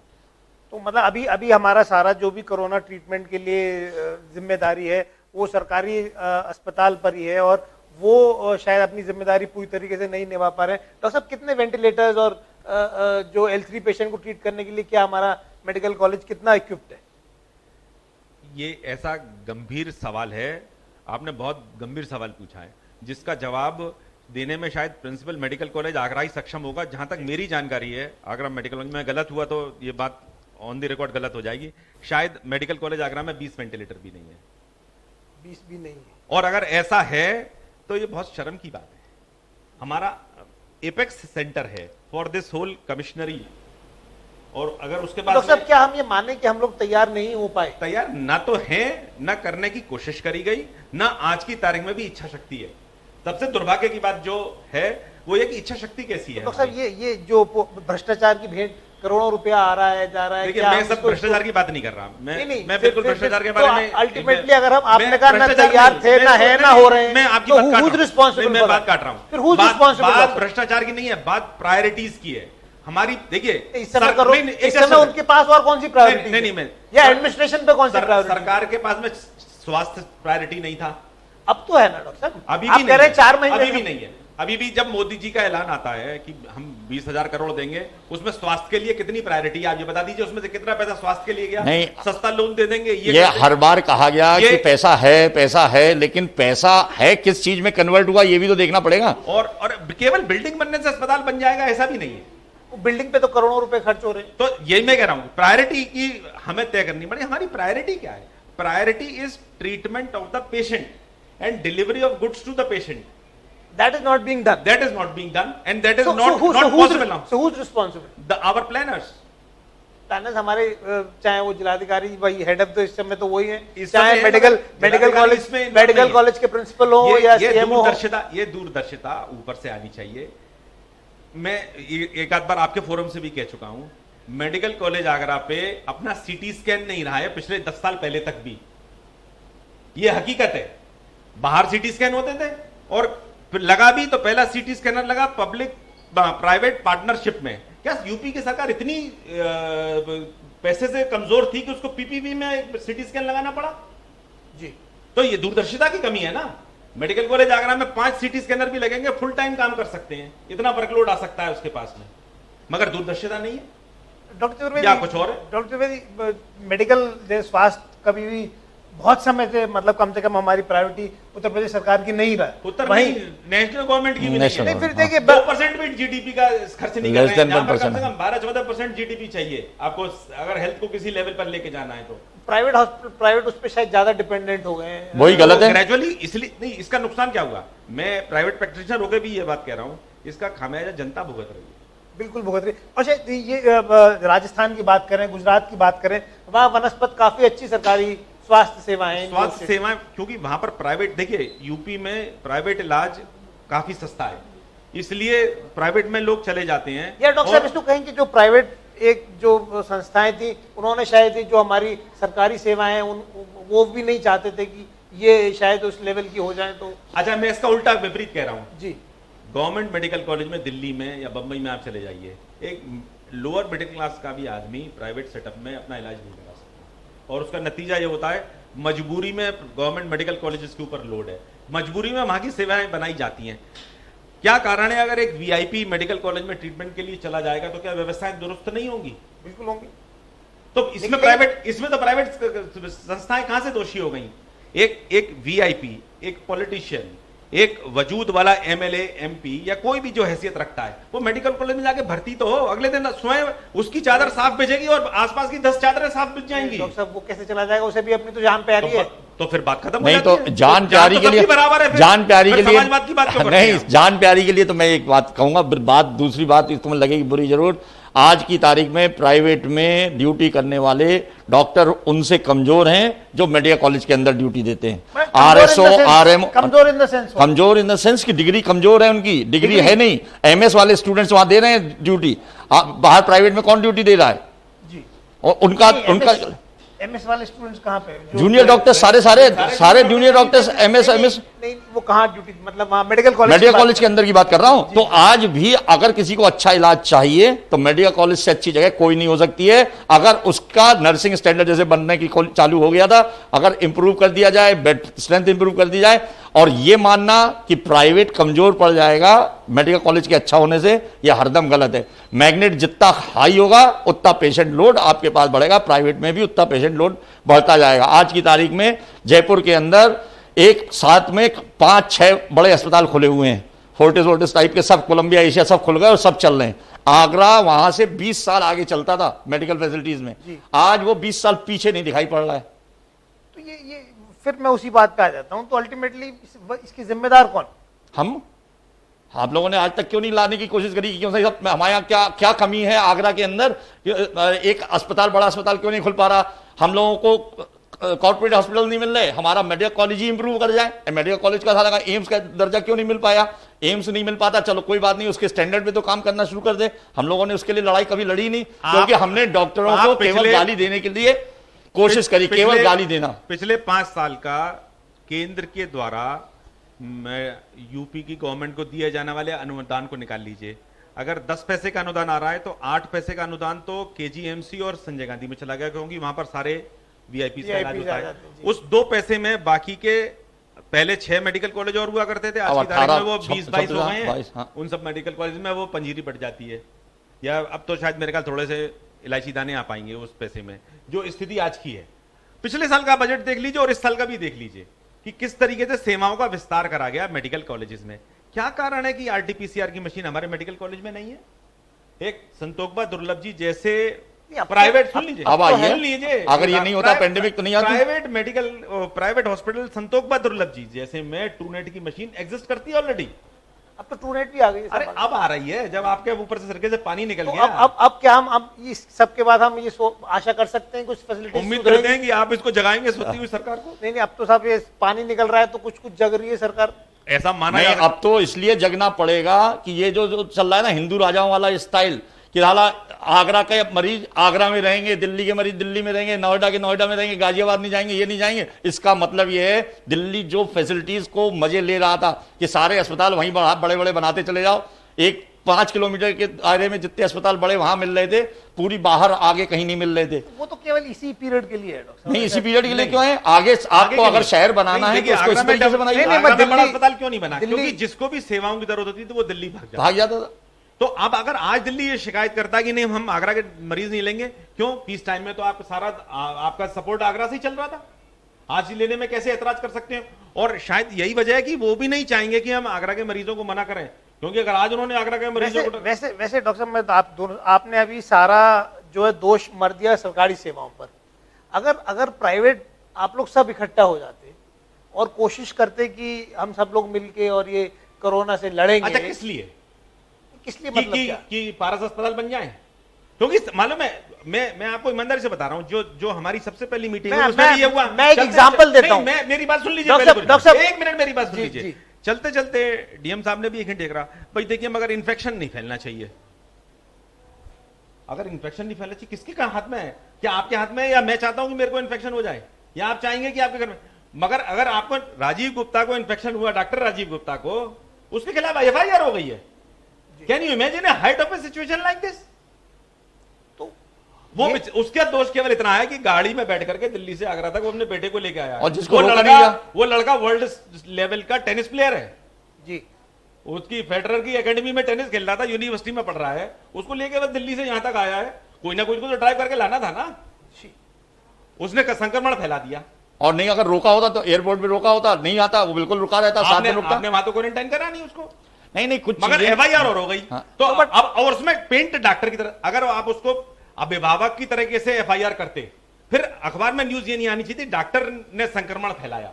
तो मतलब अभी हमारा सारा जो भी कोरोना ट्रीटमेंट के लिए जिम्मेदारी है वो सरकारी अस्पताल पर ही है, और वो शायद अपनी जिम्मेदारी पूरी तरीके से नहीं निभा पा रहे हैं। डॉक्टर साहब, कितने वेंटिलेटर्स और जो L3 पेशेंट को ट्रीट करने के लिए क्या हमारा मेडिकल कॉलेज कितना इक्विप्ड है? ये ऐसा गंभीर सवाल है, आपने बहुत गंभीर सवाल पूछा है, जिसका जवाब देने में शायद प्रिंसिपल मेडिकल कॉलेज आगरा ही सक्षम होगा। जहां तक मेरी जानकारी है, आगरा मेडिकल कॉलेज में गलत हुआ तो ये बात ऑन द रिकॉर्ड गलत हो जाएगी, शायद मेडिकल कॉलेज आगरा में 20 वेंटिलेटर भी नहीं है। 20 भी नहीं है? और अगर ऐसा है तो ये बहुत शर्म की बात है। हमारा एपेक्स सेंटर है फॉर दिस होल कमिश्नरी, और अगर उसके बाद डॉक्टर साहब, क्या हम ये माने कि हम लोग तैयार नहीं हो पाए? तैयार ना तो है, ना करने की कोशिश करी गई, ना आज की तारीख में भी इच्छा शक्ति है। सबसे दुर्भाग्य की बात जो है वो ये कि इच्छा शक्ति कैसी है। डॉक्टर साहब, ये जो भ्रष्टाचार की भेंट, करोड़ों रुपया आ रहा है, जा रहा है, देखिए, मैं सब भ्रष्टाचार की बात नहीं कर रहा, मैं बिल्कुल भ्रष्टाचार के बारे में अल्टीमेटली अगर हम आपने कहा ना तैयार थे, ना है, ना हो रहे हैं, मैं आपकी बात काट रहा हूं, फिर who's responsible? बात भ्रष्टाचार की नहीं है, बात प्रायोरिटीज की है हमारी। देखिए, इस समय उनके पास और कौन सी प्रायोरिटी? नहीं, या एडमिनिस्ट्रेशन पे कौन सी प्रायोरिटी? सरकार के पास में स्वास्थ्य प्रायोरिटी नहीं था, अब तो है ना डॉक्टर साहब? अभी भी कह रहे 4 महीने अभी भी नहीं है। अभी भी जब मोदी जी का ऐलान आता है कि हम 20,000 करोड़ देंगे, उसमें स्वास्थ्य के लिए कितनी प्रायोरिटी है आप ये बता दीजिए, उसमें से कितना पैसा स्वास्थ्य के लिए गया? नहीं, सस्ता लोन दे देंगे ये हर बार कहा गया कि पैसा है, लेकिन पैसा है किस चीज में कन्वर्ट हुआ ये भी तो देखना पड़ेगा। और केवल बिल्डिंग बनने से अस्पताल बन जाएगा ऐसा भी नहीं है। बिल्डिंग पे तो करोड़ों रुपए खर्च हो रहे हैं। तो यही मैं कह रहा हूं, प्रायोरिटी की हमें तय करनी पड़ेगी। हमारी प्रायोरिटी क्या है? Priority is treatment of the patient and delivery of goods to the patient. That is not being done. That is not being done, and that is not possible now. So who's responsible? Our planners. Planners हमारे, चाहे वो जिलाधिकारी वही head of the system में तो वही है, चाहे मेडिकल कॉलेज के प्रिंसिपल हो या सीएमओ हो। ये दूरदर्शिता ऊपर से आनी चाहिए। मैं एक आध बार आपके फोरम से भी कह चुका हूं, मेडिकल कॉलेज आगरा पे अपना सीटी स्कैन नहीं रहा है पिछले 10 साल पहले तक भी। ये हकीकत है। बाहर सीटी स्कैन होते थे, और फिर लगा भी तो पहला सीटी स्कैनर लगा पब्लिक प्राइवेट पार्टनरशिप में। क्या यूपी की सरकार इतनी पैसे से कमजोर थी कि उसको पीपीपी में एक सीटी स्कैन लगाना पड़ा? जी, तो ये दूरदर्शिता की कमी है ना। मेडिकल कॉलेज आगरा में 5 सीटी स्कैनर भी लगेंगे, फुल टाइम काम कर सकते हैं, इतना वर्कलोड आ सकता है उसके पास में, मगर दूरदर्शिता नहीं है। डॉक्टर चतुर्वेदी, क्या कुछ और है? डॉक्टर चतुर्वेदी, मेडिकल स्वास्थ्य कभी भी बहुत समय से, मतलब कम से कम हमारी प्रायोरिटी उत्तर प्रदेश सरकार की नहीं रहा है। उत्तर वहीं नेशनल गवर्नमेंट की भी नहीं। फिर देखिए 2% भी जीडीपी का खर्च नहीं कर रहे हैं, कम से कम 12-14% जीडीपी चाहिए आपको अगर हेल्थ को किसी लेवल पर लेके जाना है। तो प्राइवेट हॉस्पिटल, प्राइवेट उस पर शायद ज्यादा डिपेंडेंट हो गए हैं, वही गलत है ग्रेजुअली। इसलिए नहीं, इसका नुकसान क्या हुआ? मैं प्राइवेट प्रैक्टिशनर होकर भी ये बात कह रहा हूँ, इसका खामियाजा जनता भुगत रही है। बिल्कुल भुगत रही। अच्छा, ये राजस्थान की बात करें, गुजरात की बात करें, वहाँ वनस्पत काफी अच्छी सरकारी स्वास्थ्य सेवाएं, क्योंकि वहां पर प्राइवेट, देखिए यूपी में प्राइवेट इलाज काफी सस्ता है, इसलिए प्राइवेट में लोग चले जाते हैं। या डॉक्टर साहब इसको कहें कि जो प्राइवेट एक जो संस्थाएं थी, उन्होंने शायद जो हमारी सरकारी सेवाएं वो भी नहीं चाहते थे कि ये शायद उस लेवल की हो जाए। तो अच्छा, मैं इसका उल्टा विपरीत कह रहा हूँ जी। गवर्नमेंट मेडिकल कॉलेज में दिल्ली में या बंबई में आप चले जाइए, एक लोअर मिडिल क्लास का भी आदमी प्राइवेट सेटअप में अपना इलाज नहीं करा सकता, और उसका नतीजा ये होता है मजबूरी में गवर्नमेंट मेडिकल कॉलेजेस के ऊपर लोड है, मजबूरी में वहां की सेवाएं बनाई जाती हैं। क्या कारण है अगर एक वीआईपी मेडिकल कॉलेज में ट्रीटमेंट के लिए चला जाएगा तो क्या व्यवस्थाएं दुरुस्त नहीं होंगी? बिल्कुल होंगी। तो इसमें तो प्राइवेट संस्थाएं कहां से दोषी हो गई? एक वीआईपी, एक पॉलिटिशियन, एक वजूद वाला एमएलए, एमपी या कोई भी जो हैसियत रखता है वो मेडिकल कॉलेज में जाके भर्ती तो हो, अगले दिन स्वयं उसकी चादर साफ भेजेगी और आसपास की 10 चादरें साफ बिछ जाएंगी। डॉक्टर साहब वो कैसे चला जाएगा? उसे भी अपनी तो जान प्यारी है। तो फिर बात खत्म हो नहीं जाती तो है। जान प्यारी के लिए, बराबर है, जान प्यारी के लिए समाजवाद की बात क्यों करते नहीं, हैं? जान प्यारी के लिए तो मैं एक बात कहूंगा, दूसरी बात तुम्हें लगेगी बुरी जरूर। आज की तारीख में प्राइवेट में ड्यूटी करने वाले डॉक्टर उनसे कमजोर हैं जो मेडिकल कॉलेज के अंदर ड्यूटी देते हैं। आरएसओ, आरएमओ कमजोर इन द सेंस की डिग्री कमजोर है, उनकी डिग्री है नहीं। एमएस वाले स्टूडेंट्स वहां दे रहे हैं ड्यूटी, बाहर प्राइवेट में कौन ड्यूटी दे रहा है जी? और उनका एमएस वाले स्टूडेंट्स कहां पे? जूनियर डॉक्टर सारे जूनियर डॉक्टर्स एमएस नहीं, वो कहां ड्यूटी, मतलब वहां मेडिकल कॉलेज के अंदर की बात कर रहा हूं। तो आज भी अगर किसी को अच्छा इलाज चाहिए तो मेडिकल कॉलेज से अच्छी जगह कोई नहीं हो सकती है। अगर उसका नर्सिंग स्टैंडर्ड जैसे बनने की चालू हो गया था, अगर इंप्रूव कर दिया जाए, बेड स्ट्रेंथ इंप्रूव कर दी जाए, और ये मानना कि प्राइवेट कमजोर पड़ जाएगा मेडिकल कॉलेज के अच्छा होने से, यह हरदम गलत है। मैग्नेट जितना हाई होगा उतना पेशेंट लोड आपके पास बढ़ेगा, प्राइवेट में भी उतना पेशेंट लोड बढ़ता जाएगा। आज की तारीख में जयपुर के अंदर एक साथ में 5-6 बड़े अस्पताल खुले हुए हैं, फोर्टिस टाइप के, सब कोलंबिया एशिया सब खुल गए और सब चल रहे हैं। आगरा वहां से 20 साल आगे चलता था मेडिकल फैसिलिटीज में, आज वो 20 साल पीछे नहीं दिखाई पड़ रहा है। तो ये फिर मैं उसी बात पे आ जाता हूं, तो अल्टीमेटली इसकी जिम्मेदार कौन? हम आप लोगों ने आज तक क्यों नहीं लाने की कोशिश करी कि क्यों सही हमारे यहाँ क्या कमी है आगरा के अंदर? एक अस्पताल, बड़ा अस्पताल क्यों नहीं खुल पा रहा? हम लोगों को कॉर्पोरेट हॉस्पिटल नहीं मिल रहे, हमारा मेडिकल कॉलेज ही इंप्रूव कर जाए। मेडिकल कॉलेज का सारा एम्स का दर्जा क्यों नहीं मिल पाया? एम्स नहीं मिल पाता, चलो कोई बात नहीं, उसके स्टैंडर्ड पे तो काम करना शुरू कर दे। हम लोगों ने उसके लिए लड़ाई कभी लड़ी नहीं, क्योंकि हमने डॉक्टरों को केवल गाली देने के लिए कोशिश करी, केवल गाली देना। पिछले 5 साल का केंद्र के द्वारा यूपी की गवर्नमेंट को दिए जाने वाले अनुदान को निकाल लीजिए। अगर 10 पैसे का अनुदान आ रहा है तो 8 पैसे का अनुदान तो केजीएमसी और संजय गांधी में चला गया, क्योंकि वहां पर सारे वीआईपी का इलाज होता है। उस 2 पैसे में बाकी के पहले 6 मेडिकल कॉलेज और हुआ करते थे, आज की तारीख में वो 20-22 हो गए हैं। हाँ। उन सब मेडिकल कॉलेज में वो पंजीरी बढ़ जाती है, या अब तो शायद मेरे ख्याल थोड़े से इलायची दाने आ पाएंगे उस पैसे में। जो स्थिति आज की है, पिछले साल का बजट देख लीजिए और इस साल का भी देख लीजिए कि किस तरीके से सेवाओं का विस्तार करा गया मेडिकल कॉलेजेस में। क्या कारण है कि आरटीपीसीआर की मशीन हमारे मेडिकल कॉलेज में नहीं है? एक संतोखबा दुर्लभ जी जैसे प्राइवेट, सुन लीजिए, अब आइए, अगर ये नहीं होता पेंडेमिक तो नहीं आती। प्राइवेट हॉस्पिटल संतोखबा दुर्लभ जी जैसे में ट्रूनेट की मशीन एग्जिस्ट करती है ऑलरेडी। अब तो ट्रूनेट भी आ गई। अरे अब आ रही है, जब आपके ऊपर से सरके से पानी निकल गया। अब क्या हम इस सब के बाद हम ये आशा कर सकते हैं कुछ फैसिलिटी? उम्मीद करते हैं कि आप इसको जगाएंगे सोती हुई सरकार को। नहीं, अब तो साहब ये पानी निकल रहा है तो कुछ जग रही है सरकार, ऐसा माना नहीं। अब तो इसलिए जगना पड़ेगा कि ये जो चल रहा है ना हिंदू राजाओं वाला स्टाइल, कि हाला आगरा के मरीज आगरा में रहेंगे, दिल्ली के मरीज दिल्ली में रहेंगे, नोएडा के नोएडा में रहेंगे, गाजियाबाद नहीं जाएंगे, ये नहीं जाएंगे। इसका मतलब ये है दिल्ली जो फैसिलिटीज को मजे ले रहा था कि सारे अस्पताल वहीं बड़े बड़े बनाते चले जाओ, एक 5 किलोमीटर के दायरे में जितने अस्पताल बड़े वहां मिल रहे थे, पूरी बाहर आगे कहीं नहीं मिल रहे थे। वो तो केवल इसी पीरियड के लिए है डॉक्टर। नहीं, इसी पीरियड के लिए क्यों है? आगे आपको अगर शहर बनाना है तो उसको इस तरीके से बनाइए। बड़ा अस्पताल क्यों नहीं बना? क्योंकि जिसको भी सेवाओं की जरूरत होती थी वो दिल्ली भाग जाता था। तो अब अगर आज दिल्ली ये शिकायत करता है कि नहीं हम आगरा के मरीज नहीं लेंगे, क्यों? पीस टाइम में तो आप सारा आपका सपोर्ट आगरा से ही चल रहा था, आज ही लेने में कैसे ऐतराज कर सकते हैं? और शायद यही वजह है कि वो भी नहीं चाहेंगे कि हम आगरा के मरीजों को मना करें, क्योंकि अगर आज उन्होंने आगरा के मरीजों को वैसे डॉक्टर साहब, मैं आप दोनों, आपने अभी सारा जो है दोष मर दिया सरकारी सेवाओं पर। अगर प्राइवेट आप लोग सब इकट्ठा हो जाते और कोशिश करते कि हम सब लोग मिलके और ये कोरोना से लड़ेंगे। अच्छा, किस लिए मतलब कि पारस अस्पताल बन जाए? क्योंकि मालूम है, मैं आपको ईमानदारी से बता रहा हूं, जो हमारी सबसे पहली मीटिंग है उसमें भी ये हुआ। मैं एक एग्जांपल देता हूं, मेरी बात सुन लीजिए, डॉक्टर साहब 1 मिनट मेरी बात सुन लीजिए। चलते चलते डीएम साहब ने भी एक हिंट देख रहा, भाई देखिए मगर इन्फेक्शन नहीं फैलना चाहिए। अगर इन्फेक्शन नहीं फैलना चाहिए, किसके हाथ में है? क्या आपके हाथ में है, या मैं चाहता हूं कि मेरे को इन्फेक्शन हो जाए, या आप चाहेंगे कि आपके घर में? मगर अगर आपको राजीव गुप्ता को इन्फेक्शन हुआ, डॉक्टर राजीव गुप्ता को, उसके खिलाफ एफआईआर हो गई है। Can you imagine a height of a situation like this? तो वो उसका दोष केवल इतना है कि गाड़ी में बैठ करके दिल्ली से आगरा तक वो अपने बेटे को लेके आया, और जिसको वो लड़का वर्ल्ड लेवल का टेनिस प्लेयर है जी, उसकी फेडरर की एकेडमी में टेनिस खेल रहा था, यूनिवर्सिटी में पढ़ रहा है, उसको लेके बस दिल्ली से यहां तक आया है, कोई ना कोई को तो ड्राइव करके लाना था ना, उसने संक्रमण फैला दिया। और नहीं अगर रोका होता तो एयरपोर्ट पे रोका होता, नहीं आता वो बिल्कुल रुका रहता, 7 दिन रुकता। आपने वहां तो क्वारंटाइन करा नहीं उसको, नहीं कुछ मगर एफआईआर और हो गई। हाँ। तो अब और उसमें पेंट डॉक्टर की तरह अगर आप उसको अभिभावक की तरीके से एफआईआर करते, फिर अखबार में न्यूज ये नहीं आनी चाहिए डॉक्टर ने संक्रमण फैलाया।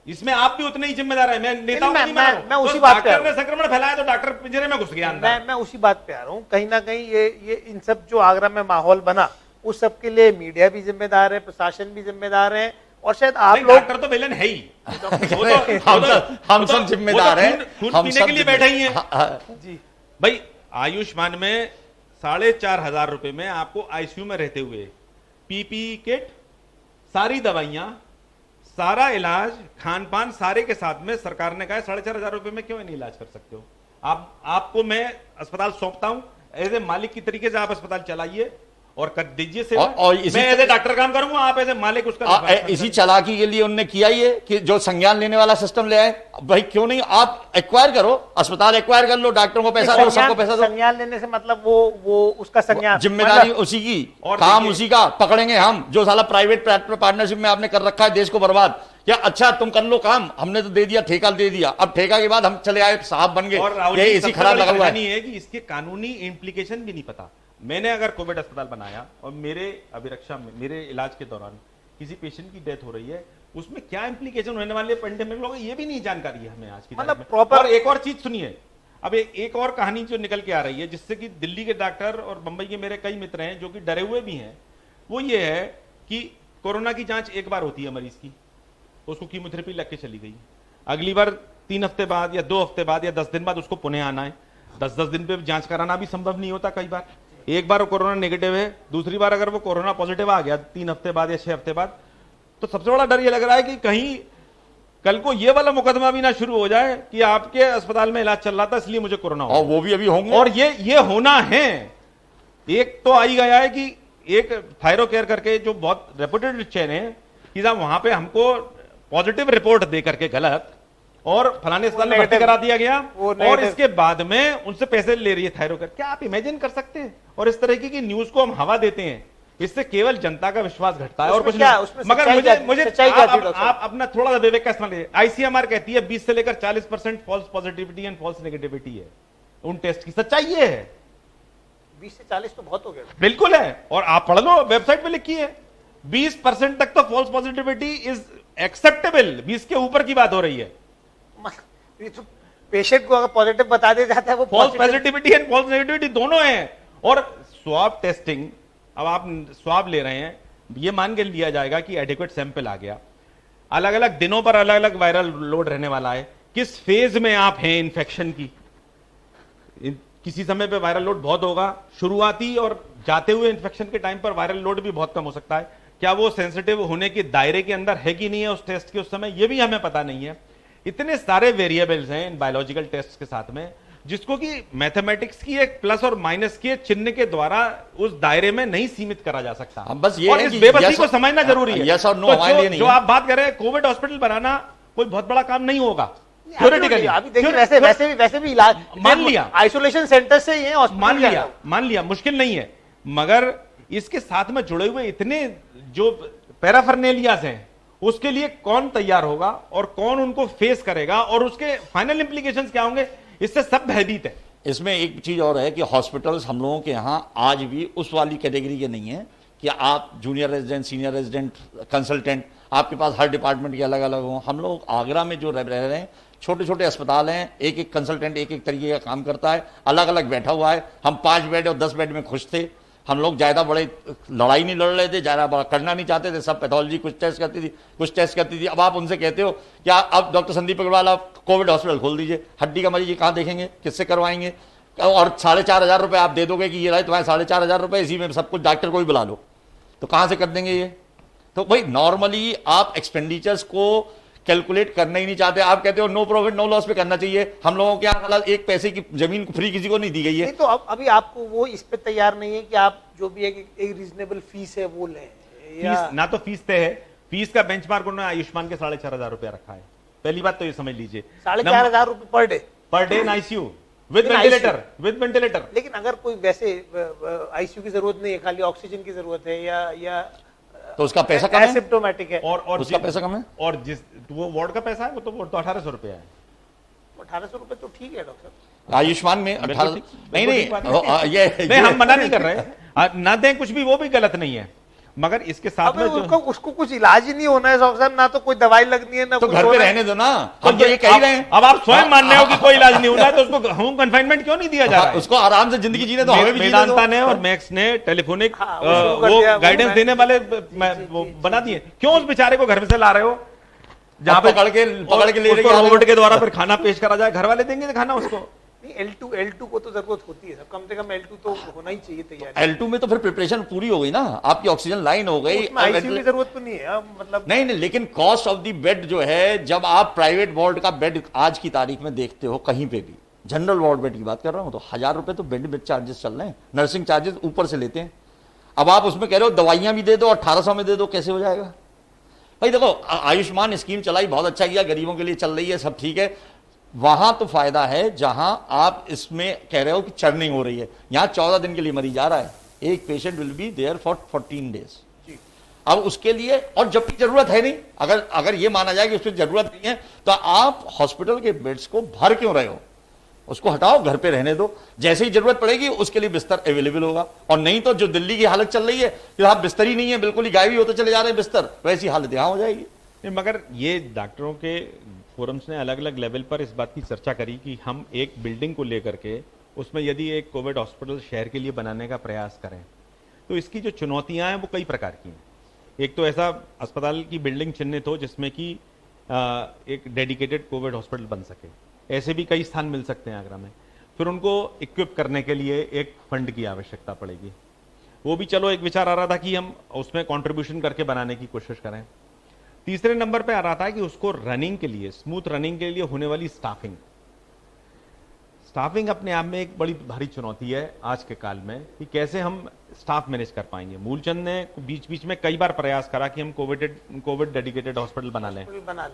इसमें आप भी उतने ही जिम्मेदार है। मैं नेताओं को नहीं मान रहा हूं। मैं उसी बात पे डॉक्टर ने संक्रमण फैलाया तो डॉक्टर पिंजरे में घुस गया अंदर। मैं उसी बात पे आ रहा हूँ। कहीं ना कहीं ये इन सब जो आगरा में माहौल बना, उस सब के लिए मीडिया भी जिम्मेदार है, प्रशासन भी जिम्मेदार है, और शायद आप लोग डॉक्टर तो विलन है ही, हम सब जिम्मेदार हैं, खून हम पीने सब के लिए बैठे ही हैं। जी भाई आयुष्मान में 4,500 रुपए में आपको आईसीयू में रहते हुए पीपीई किट, सारी दवाइयां, सारा इलाज, खान पान सारे के साथ में सरकार ने कहा 4,500 रुपए में क्यों नहीं इलाज कर सकते हो आपको मैं अस्पताल सौंपता हूं, एज ए मालिक की तरीके से आप अस्पताल चलाइए और कर दीजिए सेवा। और मैं एज ए डॉक्टर काम करूंगा, आप एज ए मालिक उसका इसी चालाकी के लिए उनने किया ही है कि जो संज्ञान लेने वाला सिस्टम ले आए। भाई क्यों नहीं आप एक्वायर करो, अस्पताल एक्वायर कर लो, डॉक्टरों को पैसा दो, सबको पैसा दो। संज्ञान लेने से मतलब वो उसका संज्ञान, जिम्मेदारी उसी की, और काम देखिए- उसी का, पकड़ेंगे हम जो साला प्राइवेट पार्टनरशिप में आपने कर रखा है देश को बर्बाद। क्या अच्छा तुम कर लो काम, हमने तो दे दिया, ठेका दे दिया, अब ठेका के बाद हम चले आए साहब बन और गए, राहुल ये जी, इसी सबसे खराब बड़ी लगा हुआ परेशानी है। है कि इसके कानूनी इम्प्लीकेशन भी नहीं पता। मैंने अगर कोविड अस्पताल बनाया और मेरे अभिरक्षा में मेरे इलाज के दौरान किसी पेशेंट की डेथ हो रही है, उसमें क्या इम्प्लीकेशन होने वाले पेंडेमिक लोग, ये भी नहीं जानकारी है हमें आज की मतलब तारीख में। proper- और एक और चीज सुनिए, अब एक और कहानी जो निकल के आ रही है, जिससे कि दिल्ली के डॉक्टर और बंबई के मेरे कई मित्र हैं जो कि डरे हुए भी हैं, वो ये है कि कोरोना की जांच एक बार होती है मरीज की, उसको कीमोथेरेपी लग के चली गई, अगली बार 3 हफ्ते बाद या 2 हफ्ते बाद या 10 दिन बाद उसको पुनः आना है। 10-10 दिन पे जांच कराना भी संभव नहीं होता। कई बार एक बार कोरोना नेगेटिव है, दूसरी बार अगर वो कोरोना पॉजिटिव आ गया 3 हफ्ते बाद या 6 हफ्ते बाद, तो सबसे बड़ा डर ये लग रहा है कि कहीं कल को ये वाला मुकदमा भी ना शुरू हो जाए कि आपके अस्पताल में इलाज चल रहा था इसलिए मुझे कोरोना हो और वो भी अभी होंगे। और ये होना है। एक तो आई गया है कि एक थायरोकेयर करके जो बहुत रेपुटेड चेन है कि साहब वहां पे हमको पॉजिटिव रिपोर्ट दे करके गलत और फलाने अस्पताल में भर्ती करा दिया गया और इसके बाद में उनसे पैसे ले रही है थायरोकेयर। क्या आप इमेजिन कर सकते हैं? और इस तरीके की न्यूज को हम हवा देते हैं, इससे केवल जनता का विश्वास घटता है और कुछ नहीं। मगर मुझे आप अपना थोड़ा सा विवेक का इस्तेमाल कीजिए। आईसीएमआर कहती है 20 से लेकर 40% false positivity and false negativity है उन टेस्ट की। सच्चाई ये है 20 से 40 तो बहुत हो गया। बिल्कुल है, और आप पढ़ लो, वेबसाइट पे लिखी है 20% तक तो फॉल्स पॉजिटिविटी इज एक्सेप्टेबल। 20 के ऊपर की बात हो रही है। तो पेशेंट को अगर पॉजिटिव बता दिया जाता है, वो false positivity and false negativity दोनों हैं। और स्वाब टेस्टिंग, अब आप स्वाब ले रहे हैं, ये मान के लिया जाएगा कि एडिक्वेट सैंपल आ गया, अलग अलग दिनों पर अलग अलग वायरल लोड रहने वाला है, किस फेज में आप हैं इन्फेक्शन की। किसी समय पे वायरल लोड बहुत होगा शुरुआती, और जाते हुए इन्फेक्शन के टाइम पर वायरल लोड भी बहुत कम हो सकता है। क्या वो सेंसिटिव होने के दायरे के अंदर है कि नहीं है उस टेस्ट के उस समय, ये भी हमें पता नहीं है। इतने सारे वेरिएबल्स हैं इन बायोलॉजिकल टेस्ट के साथ में, जिसको कि मैथमेटिक्स की एक प्लस और माइनस के चिन्ह के द्वारा उस दायरे में नहीं सीमित करा जा सकता। बस ये और है इस कि बेबसी को समझना जरूरी है। यस और नो तो हमारे लिए नहीं जो है। आप बात कर रहे हैं कोविड हॉस्पिटल बनाना कोई बहुत बड़ा काम नहीं होगा थ्योरेटिकली। अभी देखिए वैसे भी इलाज मान लिया, आइसोलेशन सेंटर से ये मान लिया मुश्किल नहीं है, मगर इसके साथ में जुड़े हुए इतने जो पैराफर्नेलियाज हैं उसके लिए कौन तैयार होगा और कौन उनको फेस करेगा और उसके फाइनल इंप्लीकेशंस क्या होंगे, इससे सब भयभीत है। इसमें एक चीज और है कि हॉस्पिटल्स हम लोगों के यहाँ आज भी उस वाली कैटेगरी के नहीं है कि आप junior resident, senior resident, consultant, आपके पास हर डिपार्टमेंट के अलग अलग हों। हम लोग आगरा में जो रह रहे हैं, छोटे छोटे अस्पताल हैं, एक एक कंसल्टेंट एक एक तरीके का काम करता है, अलग अलग बैठा हुआ है। हम 5 बेड और 10 बेड में खुश थे। हम लोग ज़्यादा बड़े लड़ाई नहीं लड़ रहे थे, ज़्यादा बड़ा करना नहीं चाहते थे। सब पैथोलॉजी कुछ टेस्ट करती थी, कुछ टेस्ट करती थी। अब आप उनसे कहते हो क्या अब डॉक्टर संदीप अग्रवाल आप कोविड हॉस्पिटल खोल दीजिए, हड्डी का मरीज कहाँ देखेंगे, किससे करवाएंगे, और 4,500 रुपये आप दे दोगे कि ये रहे तुम्हारे 4,500 रुपये, इसी में सब कुछ डॉक्टर को भी बुला लो, तो कहाँ से कर देंगे ये? तो भाई नॉर्मली आप एक्सपेंडिचर्स को कैलकुलेट करना ही नहीं चाहते। आप कहते हो नो प्रॉफिट नो लॉस पे करना चाहिए। हम लोगों के यहाँ एक पैसे की जमीन को फ्री किसी को नहीं दी गई है। नहीं, तो अभी आपको वो इस पे तैयार नहीं है कि आप जो भी एक रीजनेबल फीस है वो लें, फीस ना तो फीस तय है, फीस का बेंचमार्क उन्होंने आयुष्मान के 4,500 रुपया रखा है। पहली बात तो ये समझ लीजिए, 4,500 रुपए per day. Per day in ICU with In ventilator. लेकिन अगर कोई वैसे आईसीयू की जरूरत नहीं है, खाली ऑक्सीजन की जरूरत है या तो उसका पैसा कम है, एसिम्प्टोमेटिक है, और उसका पैसा कम है। और जिस वो वार्ड का पैसा है वो तो 1800 रुपया है। 1800 रुपए तो ठीक है डॉक्टर साहब। आयुष्मान में 18 नहीं नहीं नहीं, हम मना नहीं कर रहे, ना दें कुछ भी, वो भी गलत नहीं है, मगर इसके साथ में उसको कुछ इलाज ही नहीं होना है डॉक्टर साहब, ना तो कोई दवाई लगनी है ना तो कुछ घर पे होना है। रहने दो ना, हम तो ये कह ही रहे हैं। अब आप स्वयं मान रहे हो कि कोई इलाज नहीं होना है, तो उसको होम कन्फाइनमेंट क्यों नहीं दिया जा रहा है? उसको आराम से जिंदगी जीने दो, हमें भी जीने दो। वेदांता ने और मैक्स ने टेलीफोनिक हाँ, वो शुरू कर दिया, वो गाइडेंस देने वाले वो बना दिए। क्यों उस बेचारे को घर में से ला रहे हो जहां पे पकड़ के ले उसको रोबोट के द्वारा फिर खाना पेश करा जाए? घर वाले देंगे खाना उसको? नहीं, L2 को तो जरूरत होती है सब, कम से कम L2 तो होना ही चाहिए तैयारी। L2 में तो फिर प्रिपरेशन पूरी हो गई ना, आपकी ऑक्सीजन लाइन हो गई, आईसीयू की जरूरत तो नहीं है मतलब। नहीं नहीं, लेकिन कॉस्ट ऑफ द बेड जो है, जब आप प्राइवेट वार्ड का बेड आज की तारीख में देखते हो कहीं पे भी, जनरल वार्ड बेड की बात कर रहा हूं, तो 1000 रुपए तो बेड चार्जेस चल रहे हैं, नर्सिंग चार्जेस ऊपर से लेते हैं। अब आप उसमें कह रहे हो दवाइयां भी दे दो, 1800 में दे दो, कैसे हो जाएगा भाई? देखो, आयुष्मान स्कीम चलाई, बहुत अच्छा किया, गरीबों के लिए चल रही है, सब ठीक है, वहां तो फायदा है जहां आप इसमें कह रहे हो कि चर्निंग हो रही है। यहां 14 दिन के लिए मरीज आ रहा है, एक patient will be there for 14 days. अब उसके लिए, और जबकि जरूरत है नहीं, अगर ये माना जाए कि उसकी जरूरत नहीं है, तो आप हॉस्पिटल के बेड्स को भर क्यों रहे हो? उसको हटाओ, घर पे रहने दो, जैसे ही जरूरत पड़ेगी उसके लिए बिस्तर अवेलेबल होगा। और नहीं तो जो दिल्ली की हालत चल रही है कि आप बिस्तर ही नहीं है, बिल्कुल ही गायब ही होते चले जा रहे हैं बिस्तर, वैसी हालत यहां हो जाएगी। मगर ये डॉक्टरों के फोरम्स ने अलग अलग लेवल पर इस बात की चर्चा करी कि हम एक बिल्डिंग को लेकर के उसमें यदि एक कोविड हॉस्पिटल शहर के लिए बनाने का प्रयास करें, तो इसकी जो चुनौतियां हैं वो कई प्रकार की हैं। एक तो ऐसा अस्पताल की बिल्डिंग चिन्हित हो जिसमें कि एक डेडिकेटेड कोविड हॉस्पिटल बन सके, ऐसे भी कई स्थान मिल सकते हैं आगरा में। फिर उनको इक्विप करने के लिए एक फंड की आवश्यकता पड़ेगी, वो भी चलो एक विचार आ रहा था कि हम उसमें कंट्रीब्यूशन करके बनाने की कोशिश करें। तीसरे नंबर पे आ रहा था कि उसको रनिंग के लिए, स्मूथ रनिंग के लिए होने वाली स्टाफिंग अपने आप में एक बड़ी भारी चुनौती है आज के काल में, कि कैसे हम स्टाफ मैनेज कर पाएंगे। मूलचंद ने बीच बीच में कई बार प्रयास करा कि हम कोविड डेडिकेटेड हॉस्पिटल बना लें,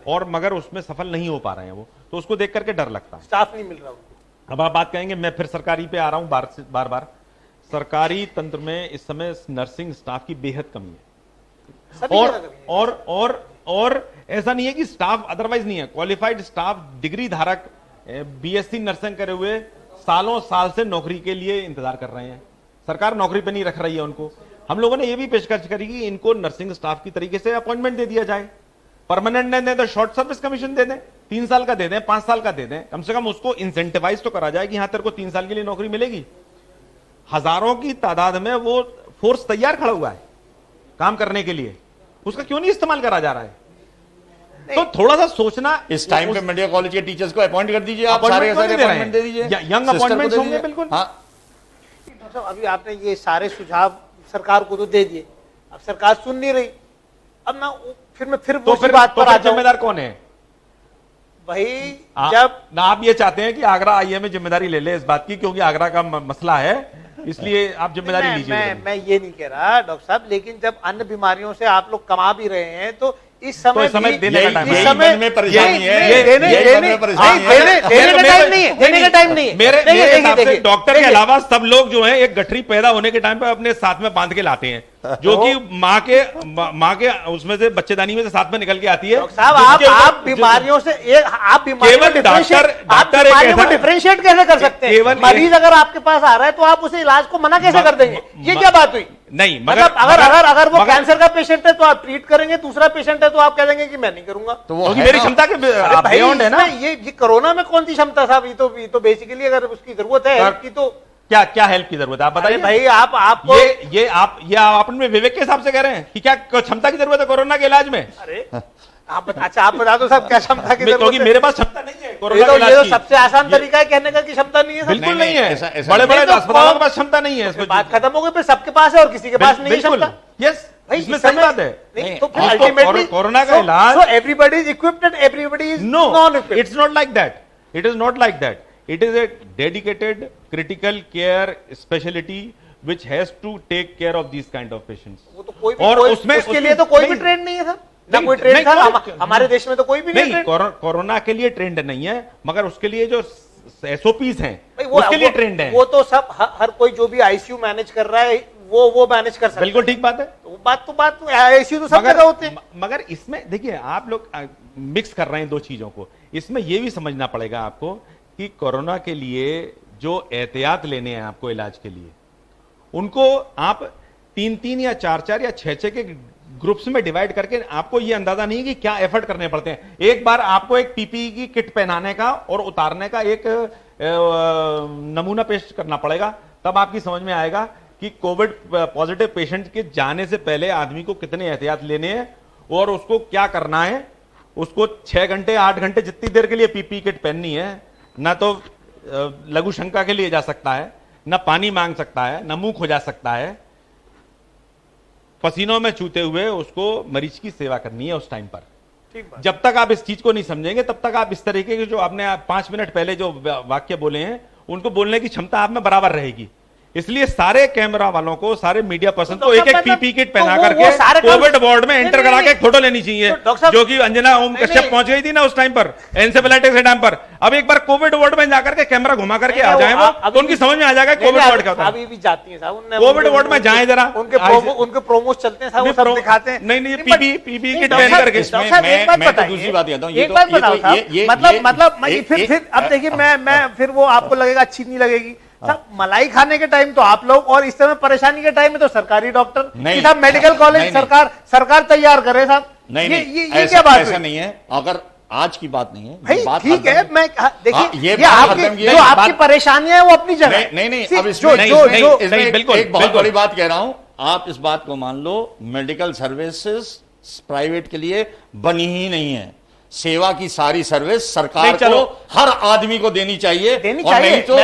और मगर उसमें सफल नहीं हो पा रहे हैं वो, तो उसको देख करके डर लगता है, स्टाफ नहीं मिल रहा उनको। अब आप बात कहेंगे, मैं फिर सरकारी पे आ रहा हूं बार बार। सरकारी तंत्र में इस समय नर्सिंग स्टाफ की बेहद कमी है, और ऐसा नहीं है कि स्टाफ अदरवाइज नहीं है, क्वालिफाइड स्टाफ, डिग्री धारक, बीएससी नर्सिंग करे हुए सालों साल से नौकरी के लिए इंतजार कर रहे हैं, सरकार नौकरी पे नहीं रख रही है उनको। हम लोगों ने यह भी पेशकश करी कि इनको नर्सिंग स्टाफ की तरीके से अपॉइंटमेंट दे दिया जाए, परमानेंट नहीं दें तो शॉर्ट सर्विस कमीशन दे दें, 3 साल का दे दें, 5 साल का दे दें, कम से कम उसको इंसेंटिवाइज तो करा जाए कि हाँ तेरे को 3 साल के लिए नौकरी मिलेगी। हजारों की तादाद में वो फोर्स तैयार खड़ा हुआ है काम करने के लिए, उसका क्यों नहीं इस्तेमाल करा जा रहा है? तो थोड़ा सा सोचना, इस टाइम पे मेडिकल कॉलेज के टीचर्स को अपॉइंट कर दीजिए, आप सारे अपॉइंटमेंट दे दीजिए, यंग अपॉइंटमेंट होंगे बिल्कुल। हाँ, अभी आपने ये सारे सुझाव सरकार को तो दे दिए, अब सरकार सुन नहीं रही। अब ना फिर बात पर आ जाऊं, जिम्मेदार कौन है भाई? जब ना आप ये चाहते हैं कि आगरा आईएमए जिम्मेदारी ले ले इस बात की, क्योंकि आगरा का मसला है, इसलिए आप जिम्मेदारी लीजिए। मैं ये नहीं कह रहा डॉक्टर साहब, लेकिन जब अन्य बीमारियों से आप लोग कमा भी रहे हैं, तो इस समय देने का टाइम इस समय में परेशानी है, देने का टाइम नहीं है, देने का टाइम नहीं है। मेरे हिसाब से डॉक्टर के अलावा सब लोग जो है एक गठरी पैदा होने के टाइम पे अपने साथ में बांध के लाते हैं, जो कि माँ के उसमें से बच्चेदानी में से साथ में निकल के आती है। साहब आप बीमारियों से डिफरेंशिएट कैसे कर सकते हैं? मरीज अगर आपके पास आ रहा है तो आप उसे इलाज को मना कैसे कर देंगे? ये क्या बात हुई? नहीं, मतलब अगर वो कैंसर का पेशेंट है तो आप ट्रीट करेंगे, दूसरा पेशेंट है तो आप कह देंगे कि मैं नहीं करूंगा, तो वो मेरी क्षमता के बियॉन्ड है ना। ये कोरोना में कौन सी क्षमता साहब? ये तो बेसिकली अगर उसकी जरूरत है की, तो क्या हेल्प की जरूरत है आप बताइए भाई। आपको ये आप अपने विवेक के हिसाब से कह रहे हैं कि क्या क्षमता की जरूरत है कोरोना के इलाज में? अरे आप बता दो साहब, क्या क्षमता की जरूरत है? क्योंकि मेरे पास क्षमता नहीं है कोरोना के इलाज की। सबसे आसान तरीका है कहने का कि क्षमता नहीं है। बिल्कुल नहीं है, बड़े अस्पतालों के पास क्षमता नहीं है, बात खत्म हो गई। फिर सबके पास है और किसी के पास नहीं है क्षमता। यस, इसमें सही बात है। तो फिर अल्टीमेटली कोरोना का इलाज, so everybody is equipped and everybody is non-equipped. It's not like that. It is not like that. It is a dedicated critical care specialty which has to take care of these kind of patients. वो तो उसके लिए तो कोई भी trend नहीं है sir, ना कोई ट्रेंड था हमारे देश में, तो कोई भी नहीं। कोरोना के लिए ट्रेंड नहीं है, मगर उसके लिए जो एसओपीज हैं भाई उसके लिए ट्रेंड है। वो तो सब हर कोई जो भी आईसीयू मैनेज कर रहा है वो मैनेज कर सकता है। बिल्कुल ठीक बात है। तो बात तो आईसीयू तो सब जगह होते हैं। मगर इसमें देखिए आप लोग मिक्स कर रहे हैं दो चीजों को। इसमें यह भी समझना पड़ेगा आपको कि कोरोना के लिए जो एहतियात लेने हैं आपको इलाज के लिए, उनको आप 3-3 या 4-4 या 6-6 के ग्रुप्स में डिवाइड करके आपको यह अंदाजा नहीं है कि क्या एफर्ट करने पड़ते हैं। एक बार आपको एक पीपीई की किट पहनाने का और उतारने का एक नमूना पेश करना पड़ेगा, तब आपकी समझ में आएगा कि कोविड पॉजिटिव पेशेंट के जाने से पहले आदमी को कितने एहतियात लेने हैं और उसको क्या करना है। उसको 6 घंटे 8 घंटे जितनी देर के लिए पीपीई किट पहननी है, ना तो लघु शंका के लिए जा सकता है, ना पानी मांग सकता है, ना मुंह खुजा सकता है। पसीनों में छूते हुए उसको मरीज की सेवा करनी है उस टाइम पर। जब तक आप इस चीज को नहीं समझेंगे तब तक आप इस तरीके के जो आपने 5 मिनट पहले जो वाक्य बोले हैं उनको बोलने की क्षमता आप में बराबर रहेगी। इसलिए सारे कैमरा वालों को, सारे मीडिया पर्सन को एक एक पीपी किट पहना करके कोविड वार्ड में एंटर करा के एक फोटो लेनी चाहिए, जो कि अंजना ओम कश्यप पहुंच गई थी ना उस टाइम पर एंसेफेलाइटिस के टाइम पर। अब एक बार कोविड वार्ड में जाकर के कैमरा घुमा करके आ जाए वो, तो उनकी समझ में आ जाएगा कोविड वार्ड क्या होता है। अभी भी जाती है साहब, कोविड वार्ड में जाए जरा, उनके प्रोमोस चलते हैं साहब, वो सब दिखाते हैं। नहीं पीपी किट पहन करके। मैं तो दूसरी बात कहता हूँ, एक बात बताओ साहब, मतलब फिर अब देखिए मैं फिर वो आपको लगेगा अच्छी नहीं लगेगी साहब। मलाई खाने के टाइम तो आप लोग, और इस समय परेशानी के टाइम में तो सरकारी डॉक्टर साहब, मेडिकल कॉलेज सरकार तैयार करे साहब। ये क्या बात ऐसा नहीं है। अगर आज की बात नहीं है भाई, ठीक है, मैं देखिए ये जो आपकी परेशानियां है वो अपनी जगह। नहीं अब इसमें बिल्कुल एक बहुत बड़ी बात कह रहा हूं। आप इस बात को मान लो, मेडिकल सर्विसेज प्राइवेट के लिए बनी ही नहीं है। सेवा की सारी सर्विस सरकार को, हर आदमी को देनी चाहिए, और नहीं तो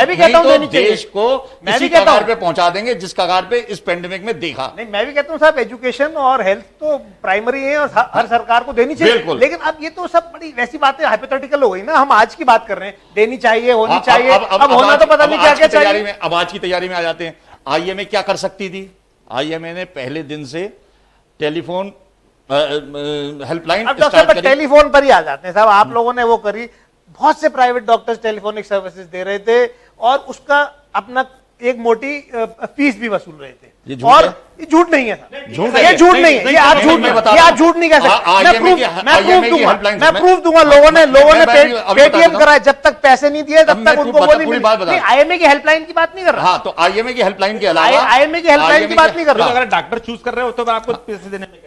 देश को इसी कगार पे पहुंचा देंगे जिस कगार पे इस पेंडेमिक में देखा। नहीं, मैं भी कहता हूं साहब, एजुकेशन और हेल्थ तो प्राइमरी है और हर सरकार को देनी चाहिए। लेकिन अब ये तो सब बड़ी वैसी बातें हाइपोथेटिकल हो गई ना। हम आज की बात कर रहे हैं, देनी चाहिए, होनी चाहिए। अब होना तो पता नहीं क्या क्या चाहिए। अब आज की तैयारी में आ जाते हैं। आईएमए क्या कर सकती थी? आईएमए ने पहले दिन से टेलीफोन हेल्पलाइन स्टार्ट करी। टेलीफोन पर ही आ जाते हैं साहब। आप लोगों ने वो करी, बहुत से प्राइवेट डॉक्टर्स टेलीफोनिक सर्विसेज दे रहे थे और उसका अपना एक मोटी फीस भी वसूल रहे थे। और ये झूठ नहीं है साहब, ये झूठ नहीं है, ये आप झूठ नहीं कह सकते। मैं प्रूफ दूंगा। लोगों ने पेटीएम कराया, जब तक पैसे नहीं दिए तब तक उनको वो नहीं मिली। आईएमए की हेल्पलाइन की बात नहीं कर रहा। हाँ, तो आईएमए की हेल्पलाइन के अलावा आईएमए की हेल्पलाइन की बात नहीं कर रहा। अगर डॉक्टर चूज कर रहे हो तो आपको पैसे देने में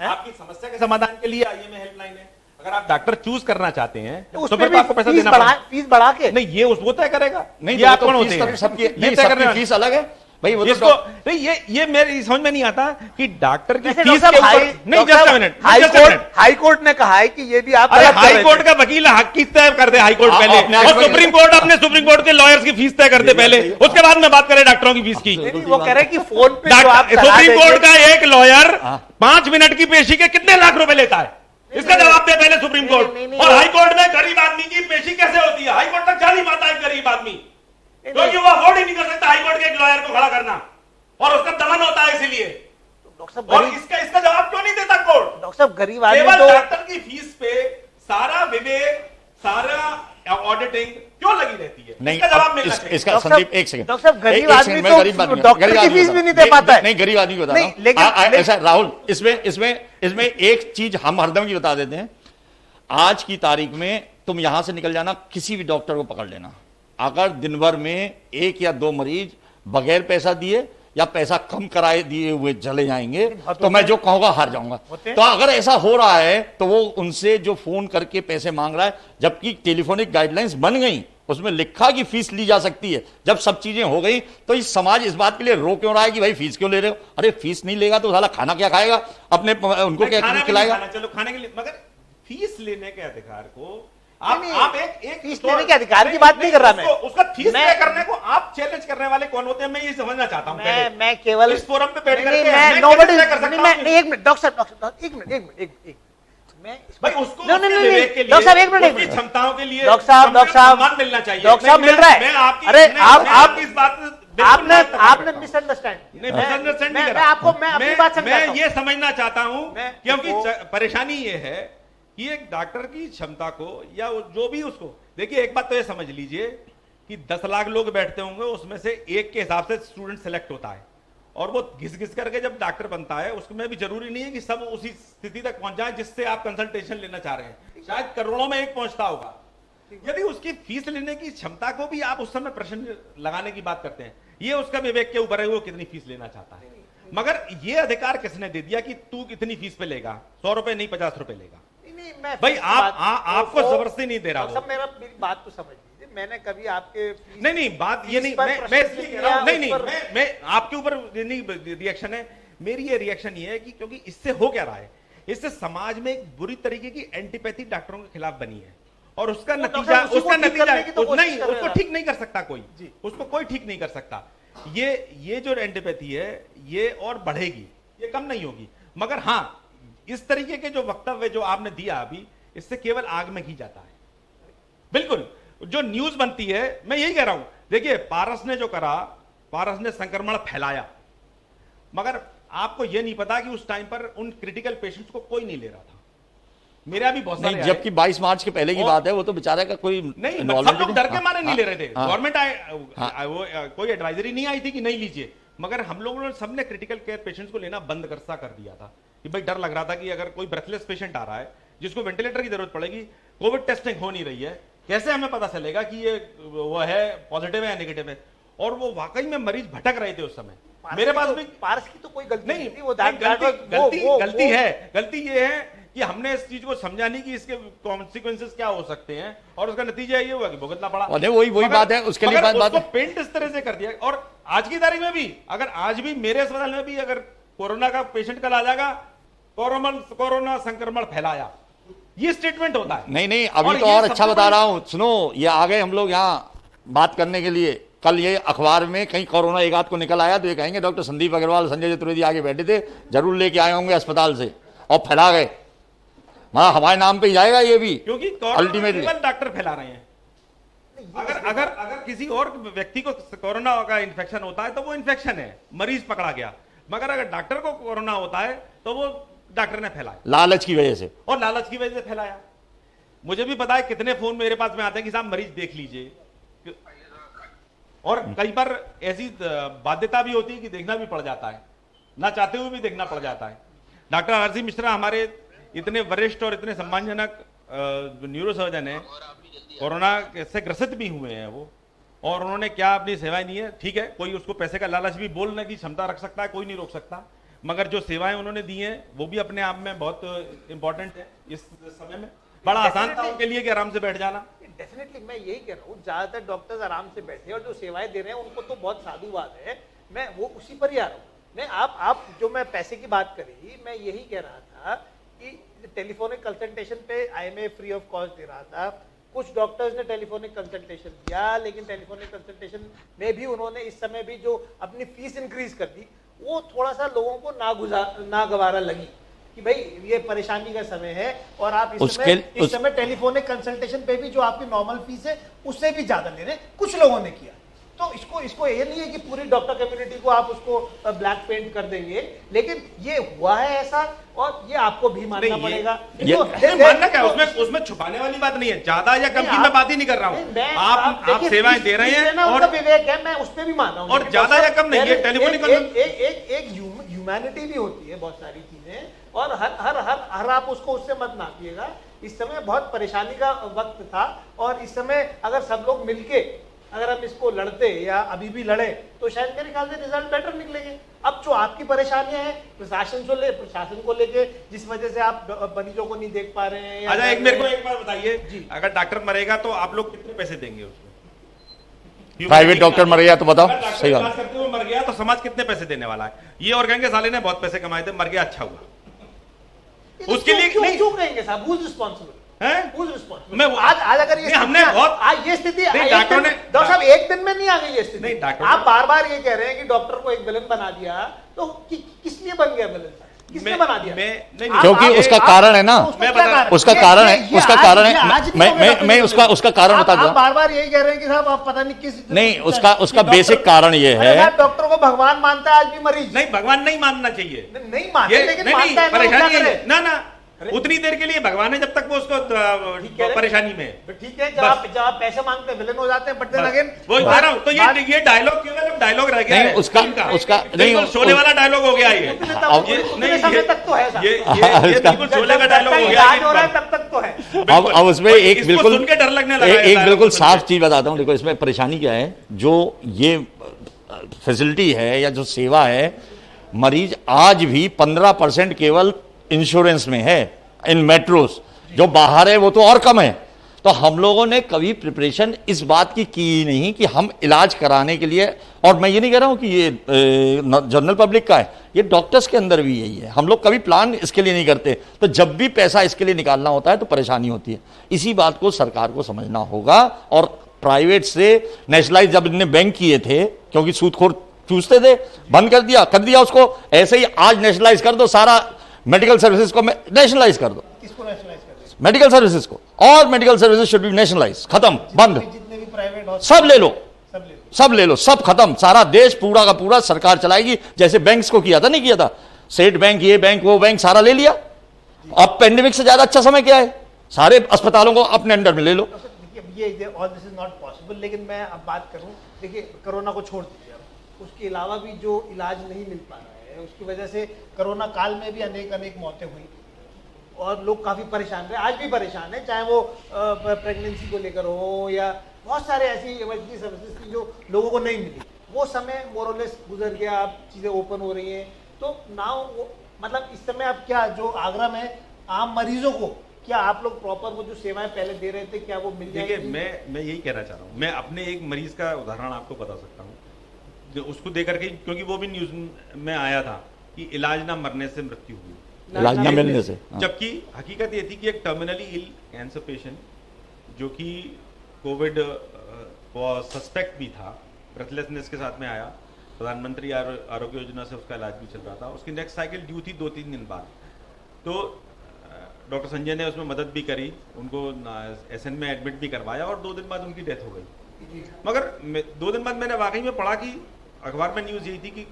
आपकी समस्या के समाधान के लिए आईएमए हेल्पलाइन है। अगर आप डॉक्टर चूज करना चाहते हैं तो फिर आपको पैसा देना पड़ेगा। फीस बढ़ा के नहीं, ये वो तय करेगा। नहीं, ये आप कौन होते हैं? सबकी फीस अलग है भाई। वो इसको नहीं, ये मेरी समझ में नहीं आता कि डॉक्टर की फीस के ऊपर नहीं। जस्ट मिनट, हाई कोर्ट ने कहा है कि ये भी आप हाई कोर्ट का वकील हक की तय कर दे हाई कोर्ट पहले, और सुप्रीम कोर्ट अपने सुप्रीम कोर्ट के लॉयर्स की फीस तय कर दे पहले, उसके बाद में बात करें डॉक्टरों की फीस की। वो कह रहे हैं कि फोन पे सुप्रीम कोर्ट का एक लॉयर 5 मिनट की पेशी के कितने लाख रुपए लेता है, इसका जवाब दे पहले सुप्रीम कोर्ट। और हाई कोर्ट में गरीब आदमी की पेशी कैसे होती है? हाई कोर्ट तक जा नहीं पाता है गरीब आदमी, क्योंकि वो अफोर्ड ही नहीं कर सकता हाई कोर्ट के एक लॉयर को खड़ा करना, और उसका दमन होता है इसीलिए। और इसका जवाब क्यों नहीं देता कोर्ट? डॉक्टर साहब, गरीब आदमी केवल तो डॉक्टर की फीस पे सारा विवेक, सारा ऑडिटिंग क्यों लगी रहती है? नहीं, इसका जवाब मिलना चाहिए। इसका संदीप एक सेकंड। डॉक्टर साहब, गरीब आदमी तो डॉक्टर की फीस भी नहीं दे पाता है। नहीं, गरीब आदमी को बता रहा हूं। ऐसा राहुल, इसमें एक चीज हम हरदम की बता देते हैं। आज की तारीख में तुम यहां से निकल जाना, किसी भी डॉक्टर को पकड़ लेना, अगर दिन भर में 1 या 2 मरीज बगैर पैसा दिए या पैसा कम कराए दिए हुए चले जाएंगे तो मैं जो कहूंगा हार जाऊंगा। तो अगर ऐसा हो रहा है तो वो उनसे जो फोन करके पैसे मांग रहा है, जबकि टेलीफोनिक गाइडलाइंस बन गई, उसमें लिखा कि फीस ली जा सकती है। जब सब चीजें हो गई तो इस समाज इस बात के लिए रो क्यों रहा है कि भाई फीस क्यों ले रहे हो? अरे फीस नहीं लेगा तो साला खाना क्या खाएगा? अपने उनको क्या खिलाएगा? चलो खाने के लिए, मगर फीस लेने के अधिकार को आप एक फीस लेने के अधिकार की बात नहीं कर रहा मैं। उसका फीस तय करने को आप चैलेंज करने वाले कौन होते हैं, मैं ये समझना चाहता हूं। मैं केवल इस फोरम पे बैठ करके एक मिनट डॉक्टर साहब, एक मिनट भाई उसको डॉक्टर साहब एक मिनट क्षमताओं के लिए डॉक्टर साहब मिलना चाहिए। डॉक्टर साहब मिल रहा है। अरे आप इस बात आपने मिसअंडरस्टैंड मैं ये समझना चाहता हूं, क्योंकि परेशानी ये है कि एक डॉक्टर की क्षमता को या जो भी उसको, देखिए एक बात तो ये समझ लीजिए कि 10 लाख लोग बैठते होंगे, उसमें से एक के हिसाब से स्टूडेंट सेलेक्ट होता है, और वो घिस घिस करके जब डॉक्टर बनता है, उसमें भी जरूरी नहीं है कि सब उसी स्थिति तक पहुंच जाए जिससे आप कंसल्टेशन लेना चाह रहे हैं। शायद करोड़ों में एक पहुंचता होगा। यदि उसकी फीस लेने की क्षमता को भी आप उस समय प्रश्न लगाने की बात करते हैं, ये उसका विवेक के ऊपर है वो कितनी फीस लेना चाहता है। मगर ये अधिकार किसने दे दिया कि तू कितनी फीस पे लेगा? 100 रुपए नहीं 50 रुपए लेगा? भाई आपको जबरदस्ती नहीं दे रहा हूं। मेरी बात तो समझ लीजिए, मैंने कभी आपके नहीं बात ये नहीं, मैं इसलिए कह रहा हूं, नहीं मैं आपके ऊपर नहीं रिएक्शन है, मेरी ये रिएक्शन ये है कि क्योंकि इससे हो क्या रहा है, इससे समाज में एक बुरी तरीके की एंटीपैथी डॉक्टरों के खिलाफ बनी है, और उसका नतीजा नहीं, उसको ठीक नहीं कर सकता कोई, उसको कोई ठीक नहीं कर सकता। ये जो एंटीपैथी है ये और बढ़ेगी, ये कम नहीं होगी। मगर हां, इस तरीके के जो वक्तव्य जो आपने दिया अभी, इससे केवल आग में घी जाता है। बिल्कुल जो न्यूज बनती है, मैं यही कह रहा हूं, देखिए पारस ने जो करा, पारस ने संक्रमण फैलाया, मगर आपको यह नहीं पता कि उस टाइम पर उन क्रिटिकल पेशेंट्स को कोई नहीं ले रहा था। मेरा भी बहुत सारे, जबकि 22 मार्च के पहले की बात है, वो तो बेचारे का कोई नहीं, सब लोग डर के मारे नहीं ले रहे थे। गवर्नमेंट कोई एडवाइजरी नहीं आई थी कि नहीं लीजिए, मगर हम लोगों ने सबने क्रिटिकल केयर पेशेंट्स को लेना बंद कर दिया था कि भाई डर लग रहा था कि अगर कोई ब्रेथलेस पेशेंट आ रहा है जिसको वेंटिलेटर की जरूरत पड़ेगी, कोविड टेस्टिंग हो नहीं रही है, कैसे हमें पता चलेगा कि ये वो है पॉजिटिव है या नेगेटिव है? और वो वाकई में मरीज भटक रहे थे उस समय। मेरे पास भी पारस की तो कोई गलती नहीं थी, वो गलती है, गलती ये है कि हमने इस चीज को समझा नहीं कि इसके कॉन्सिक्वेंसेस क्या हो सकते हैं, और उसका नतीजा ये हुआ कि भुगतना पड़ा। वही बात है, उसके लिए बात है, पेंट इस तरह से कर दिया। और आज की तारीख में भी, अगर आज भी मेरे अस्पताल में भी अगर कोरोना का पेशेंट कल आ जाएगा, कोरोना संक्रमण फैलाया, ये स्टेटमेंट होता है। नहीं अभी तो और अच्छा बता रहा हूं, सुनो, ये आ गए हम लोग यहाँ बात करने के लिए। कल ये अखबार में कहीं कोरोना एक आध को निकल आया तो ये कहेंगे डॉक्टर संदीप अग्रवाल, संजय चतुर्वेदी आगे बैठे थे, जरूर लेके आए होंगे अस्पताल से और फैला गए। हमारे नाम पे ही जाएगा ये भी, क्योंकि अल्टीमेटली डॉक्टर फैला रहे हैं। अगर किसी और व्यक्ति को कोरोना का इन्फेक्शन होता है तो वो इन्फेक्शन है, मरीज पकड़ा गया, मगर अगर डॉक्टर को कोरोना होता है तो वो डॉक्टर ने फैलाया, लालच की वजह से, और लालच की वजह से फैलाया। मुझे भी पता है कितने फोन मेरे पास में आते हैं कि साहब मरीज देख लीजिए, और कई बार ऐसी बाध्यता भी होती है कि देखना भी पड़ जाता है, ना चाहते हुए भी देखना पड़ जाता है। डॉक्टर आरसी मिश्रा हमारे इतने वरिष्ठ और इतने सम्मानजनक न्यूरो सर्जन है, कोरोना से ग्रसित भी हुए हैं वो, और उन्होंने क्या अपनी सेवाएं दी है। ठीक है, कोई उसको पैसे का लालच भी बोलने की क्षमता रख सकता है, कोई नहीं रोक सकता, मगर जो सेवाएं उन्होंने दी हैं वो भी अपने आप में बहुत इंपॉर्टेंट है। इस समय में बड़ा आसान था उनके लिए कि आराम से बैठ जाना। डेफिनेटली मैं यही कह रहा हूँ, ज्यादातर डॉक्टर्स आराम से बैठे और जो सेवाएं दे रहे हैं उनको तो बहुत साधुवाद है, मैं वो उसी पर ही आ रहा हूँ। मैं आप जो मैं पैसे की बात करी, मैं यही कह रहा था कि टेलीफोनिक कंसल्टेशन पे IMA फ्री ऑफ कॉस्ट दे रहा था। कुछ डॉक्टर्स ने टेलीफोनिक कंसल्टेशन दिया, लेकिन टेलीफोनिक कंसल्टेशन में भी उन्होंने इस समय भी जो अपनी फीस इंक्रीज कर दी, वो थोड़ा सा लोगों को नागवारा लगी कि भाई ये परेशानी का समय है, और आप इस समय टेलीफोनिक कंसल्टेशन पे भी जो आपकी नॉर्मल फीस है उससे भी ज्यादा ले रहे हैं, कुछ लोगों ने किया। तो इसको ये नहीं है कि पूरी डॉक्टर कम्युनिटी को आप उसको ब्लैक पेंट कर देंगे, लेकिन ये हुआ है ऐसा, और ये आपको भी मानना पड़ेगा। मानना क्या, उसमें छुपाने वाली बात नहीं है, ज्यादा या कम की मैं बात ही नहीं कर रहा हूँ। आप सेवाएं दे रहे हैं और विवेक है, मैं उस पर भी मान रहा हूँ, और ज्यादा या कम नहीं है। टेलीफोनिक एक ह्यूमैनिटी भी होती है, बहुत सारी चीजें, और हर आप उसको उससे मत नापिएगा। इस समय बहुत परेशानी का वक्त था, और इस समय अगर सब लोग मिलके अगर हम इसको लड़ते या अभी भी लड़े तो शायद मेरे ख्याल से रिजल्ट बेटर निकलेंगे। अब जो आपकी परेशानियां हैं प्रशासन को लेके, जिस वजह से आप मरीजों को नहीं देख पा रहे हैं, अच्छा मेरे को एक बार बताइए, अगर डॉक्टर मरेगा तो आप लोग कितने पैसे देंगे उसको? प्राइवेट डॉक्टर मर गया तो बताओ, सही बात करते हुए मर गया तो समाज कितने पैसे देने वाला है? ये और कहेंगे साले ने बहुत पैसे कमाए थे, मर गया, अच्छा हुआ। उसके लिए क्यों कहेंगे साहब, हु इज रिस्पांसिबल? मैं आज अगर ये हमने बहुत आज ये स्थिति डॉक्टर ने, डॉक्टर साहब एक दिन में नहीं आ गई ये स्थिति। नहीं, आप बार बार ये कह रहे हैं कि डॉक्टर को एक विलन बना दिया, तो किस लिए बन गया विलन? किसने बना दिया? क्योंकि उसका कारण है ना, उसका कारण है, उसका कारण है, मैं उसका कारण बता दूं। बार बार यही कह रहे हैं कि साहब आप पता नहीं किस, नहीं, उसका बेसिक कारण ये है, डॉक्टर को भगवान मानता है, आज भी मरीज नहीं, भगवान नहीं मानना चाहिए, नहीं मानते, लेकिन परेशानी है ना, उतनी देर के लिए भगवान है जब तक वो उसको परेशानी में। तो ठीक है, जब आप पैसे मांगते हैं विलन हो जाते हैं, बट देन अगेन वो कह रहा हूं, तो ये डायलॉग केवल डायलॉग रह गया नहीं, है उसका नहीं शोले वाला डायलॉग हो गया ये समय तक तो है, ये बिल्कुल शोले का डायलॉग हो गया हो रहा है तब तक तो है। अब उसमें एक बिल्कुल सुन के डर लगने लगा एक बिल्कुल साफ चीज बताता हूं। देखो इसमें परेशानी क्या है, जो ये फैसिलिटी है या जो सेवा है, मरीज आज भी 15% केवल इंश्योरेंस में है इन मेट्रोस, जो बाहर है वो तो और कम है। तो हम लोगों ने कभी प्रिपरेशन इस बात की ही नहीं कि हम इलाज कराने के लिए, और मैं ये नहीं कह रहा हूं कि ये जनरल पब्लिक का है, ये डॉक्टर्स के अंदर भी यही है। हम लोग कभी प्लान इसके लिए नहीं करते, तो जब भी पैसा इसके लिए निकालना होता है तो परेशानी होती है। इसी बात को सरकार को समझना होगा। और प्राइवेट से नेशनलाइज जब इनने बैंक किए थे, क्योंकि सूदखोर चूसते थे, बंद कर दिया उसको। ऐसे ही आज नेशनलाइज कर दो, सारा मेडिकल सर्विसेज को नेशनलाइज कर दो, किसको नेशनलाइज कर दें? मेडिकल सर्विसेज को। और medical services should be nationalise, खत्म, बंद, जितने भी प्राइवेट सब ले लो, सब ले लो, सब खत्म। सारा देश पूरा का पूरा सरकार चलाएगी, जैसे बैंक्स को किया था, नहीं किया था स्टेट बैंक, ये बैंक वो बैंक, सारा ले लिया। अब पेंडेमिक से ज्यादा अच्छा समय क्या है, सारे अस्पतालों को अपने अंडर में ले लो। देखिए ये all this is not possible. लेकिन मैं अब बात करूं, देखिए कोरोना को छोड़ दीजिए, अब उसके अलावा भी जो इलाज नहीं मिल पा रहा है, उसकी वजह से कोरोना काल में भी अनेक मौतें हुई और लोग काफी परेशान रहे, आज भी परेशान है, चाहे वो प्रेगनेंसी को लेकर हो या बहुत सारे ऐसी इमरजेंसी सर्विसेज थी जो लोगों को नहीं मिली। वो समय मोरलेस गुजर गया, अब चीजें ओपन हो रही हैं। तो नाउ मतलब इस समय आप क्या, जो आगरा में आम मरीजों को क्या आप लोग प्रॉपर वो जो सेवाएं पहले दे रहे थे, क्या वो मिल जाएगी? देखिए मैं यही कहना चाह रहा हूँ। मैं अपने एक मरीज का उदाहरण आपको बता सकता हूँ, जो उसको देकर के, क्योंकि वो भी न्यूज में आया था कि इलाज ना मरने से मृत्यु हुई, इलाज ना मिलने से। जबकि हकीकत ये थी कि एक टर्मिनली इल कैंसर पेशेंट जो कि कोविड सस्पेक्ट भी था, ब्रेथलेसनेस के साथ में आया, प्रधानमंत्री आरोग्य योजना से उसका इलाज भी चल रहा था। उसकी नेक्स्ट साइकिल ड्यू थी 2-3 दिन बाद, तो डॉक्टर संजय ने उसमें मदद भी करी, उनको एसएन में एडमिट भी करवाया और 2 दिन बाद उनकी डेथ हो गई। मगर 2 दिन बाद मैंने वाकई में पढ़ा कि अखबार में न्यूज़ यही थी कि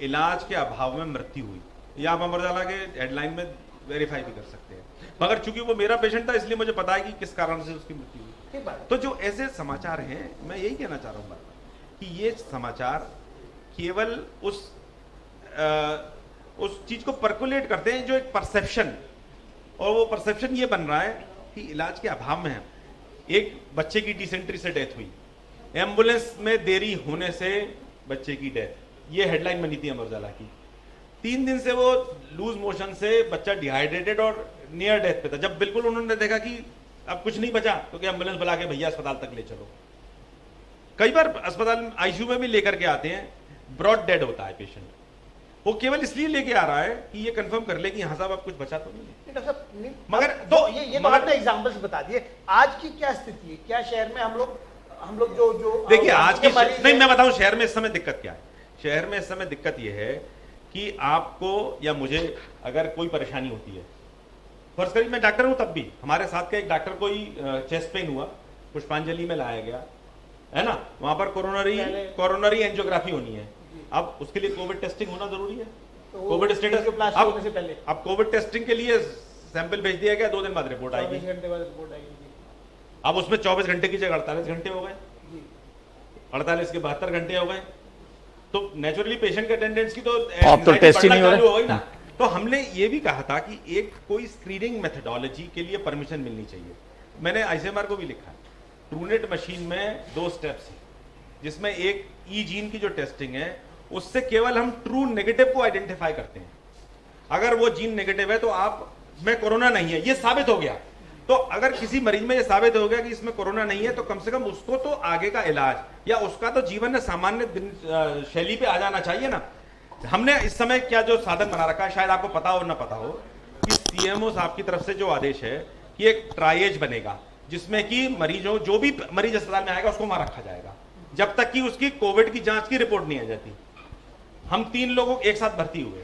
इलाज के अभाव में मृत्यु हुई। या आप अमर उजाला के हेडलाइन में वेरीफाई भी कर सकते हैं। मगर चूंकि वो मेरा पेशेंट था, इसलिए मुझे पता है कि किस कारण से उसकी मृत्यु हुई। तो जो ऐसे समाचार हैं, मैं यही कहना चाह रहा हूँ कि ये समाचार केवल उस चीज को परकुलेट करते हैं जो एक परसेप्शन, और वो परसेप्शन ये बन रहा है कि इलाज के अभाव में है। एक बच्चे की डिसेंट्री से डेथ हुई, एम्बुलेंस में देरी होने से बच्चे की डेथ, ये हेडलाइन बनी थी अमर उजाला की। 3 दिन से वो लूज मोशन से बच्चा डिहाइड्रेटेड और नियर डेथ पे था। जब बिल्कुल उन्होंने देखा कि अब कुछ नहीं बचा, तो क्या एम्बुलेंस बुला के भैया अस्पताल तक ले चलो। कई बार अस्पताल आईसीयू में भी लेकर के आते हैं, ब्रॉड डेड होता है पेशेंट, वो केवल इसलिए लेके आ रहा है कि ये कंफर्म कर ले कि हाँ साहब अब कुछ बचा तो नहीं है। मगर तो ये तो आपने एग्जांपल्स बता दिए। आज की क्या स्थिति है, क्या शहर में हम लोग जो देखिए आज के नहीं, मैं बताऊं शहर में इस समय दिक्कत क्या है। शहर में इस समय दिक्कत ये है कि आपको या मुझे अगर कोई परेशानी होती है, फर्ज करिए मैं डॉक्टर हूं, तब भी हमारे साथ का एक डॉक्टर को चेस्ट पेन हुआ, पुष्पांजलि में लाया गया है ना, वहां पर कोरोनरी एंजियोग्राफी होनी है। अब उसके लिए कोविड टेस्टिंग होना जरूरी है, तो कोविड स्टेटस होने से पहले अब कोविड टेस्टिंग के लिए सैंपल भेज दिया गया, 2 दिन बाद रिपोर्ट आएगी। 24 घंटे बाद रिपोर्ट आएगी। अब उसमें 24 घंटे की जगह 48 घंटे हो गए, 48 के 72 घंटे हो गए, तो नेचुरली पेशेंट के अटेंडेंस की तो अब तो टेस्ट ही नहीं हो रहा है ना। तो हमने ये भी कहा था कि एक कोई स्क्रीनिंग मेथडोलॉजी के लिए परमिशन मिलनी चाहिए। मैंने आईसीएमआर को भी लिखा है, ट्रूनेट मशीन में 2 स्टेप्स हैं, जिसमें एक ई जीन की जो टेस्टिंग है उससे केवल हम ट्रू नेगेटिव को आइडेंटिफाई करते हैं। अगर वो जीन नेगेटिव है तो आप में कोरोना नहीं है, ये साबित हो गया। तो अगर किसी मरीज में ये साबित हो गया कि इसमें कोरोना नहीं है, तो कम से कम उसको तो आगे का इलाज या उसका तो जीवन में सामान्य शैली पे आ जाना चाहिए ना। हमने इस समय क्या जो साधन बना रखा है, शायद आपको पता हो ना पता हो, कि सीएमओ साहब की तरफ से जो आदेश है कि एक ट्राइएज बनेगा, जिसमें कि मरीजों जो भी मरीज अस्पताल में आएगा उसको वहां रखा जाएगा जब तक कि उसकी कोविड की जांच की रिपोर्ट नहीं आ जाती। हम 3 लोग एक साथ भर्ती हुए,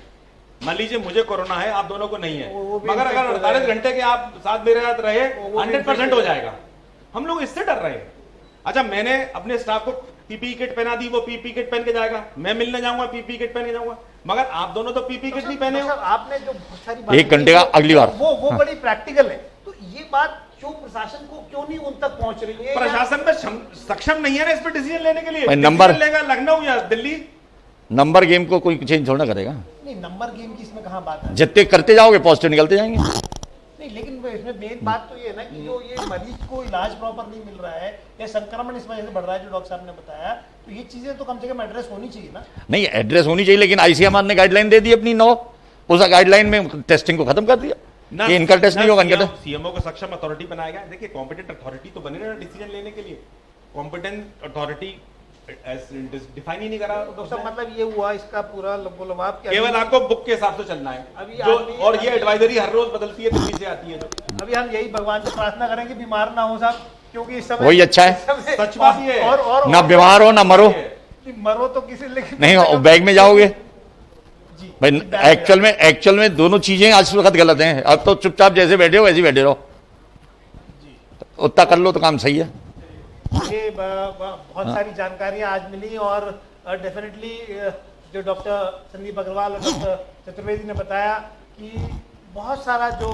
मान लीजिए मुझे कोरोना है, आप दोनों को नहीं है, मगर अगर 48 घंटे के आप साथ मेरे साथ रहे 100% हो जाएगा। हम लोग इससे डर रहे हैं। अच्छा, मैंने अपने स्टाफ को पीपीई किट पहना दी, वो पीपीई किट पहन के जाएगा, मैं मिलने जाऊंगा पीपीई किट पहन के जाऊंगा, मगर आप दोनों तो पीपीई किट नहीं पहने हो। आपने जो बहुत सारी बातें 1 घंटे का अगली बार वो बड़ी प्रैक्टिकल है, तो ये बात क्यों प्रशासन को क्यों नहीं उन तक पहुंच रही है? प्रशासन में सक्षम नहीं है ना इस पर डिसीजन लेने के लिए। भाई नंबर डिसीजन लेगा लखनऊ या दिल्ली। नंबर गेम को कोई चेंज थोड़ा करेगा। नहीं, नंबर गेम की इसमें कहाँ बात है? जितने करते जाओगे पॉजिटिव निकलते जाएंगे। नहीं, लेकिन इसमें मेन बात तो ये है ना कि जो ये मरीज को इलाज प्रॉपर नहीं मिल रहा है या संक्रमण इस वजह से बढ़ रहा है, जो डॉक्टर साहब ने बताया, तो ये चीजें तो कम से कम एड्रेस होनी चाहिए ना। नहीं, एड्रेस होनी चाहिए, लेकिन आईसीएमआर ने गाइडलाइन दे दी अपनी 9, उस गाइडलाइन में टेस्टिंग को खत्म कर दिया कि इनका टेस्ट नहीं होगा, इनका टेस्ट। सीएमओ को सक्षम अथॉरिटी बनाया गया। देखिए कॉम्पिटेंट अथॉरिटी तो बने ना डिसीजन लेने के लिए, कॉम्पिटेंट अथॉरिटी डिफाइन ही नहीं करा। तो सब मतलब ये हुआ इसका पूरा लबोलबाब कि केवल आपको बुक के हिसाब से चलना है अभी जो, आदमी- और ये एडवाइजरी हर रोज बदलती है, दिल्ली से आती है जो। अभी हम यही भगवान से प्रार्थना करें कि बीमार ना हो साहब, क्योंकि इस समय वही अच्छा है। इस समय- सच बात ये है। और ना बीमार हो ना मरो। मरो तो किसी, लेकिन नहीं, बैग में जाओगे जी भाई। एक्चुअल में दोनों चीजें आज वक्त गलत हैं। अब तो चुपचाप जैसे बैठे हो वैसे ही बैठे रहो, उतना कर लो तो काम सही है। ये बहुत सारी जानकारियां आज मिली और डेफिनेटली जो डॉक्टर संदीप अग्रवाल और डॉक्टर चतुर्वेदी ने बताया कि बहुत सारा जो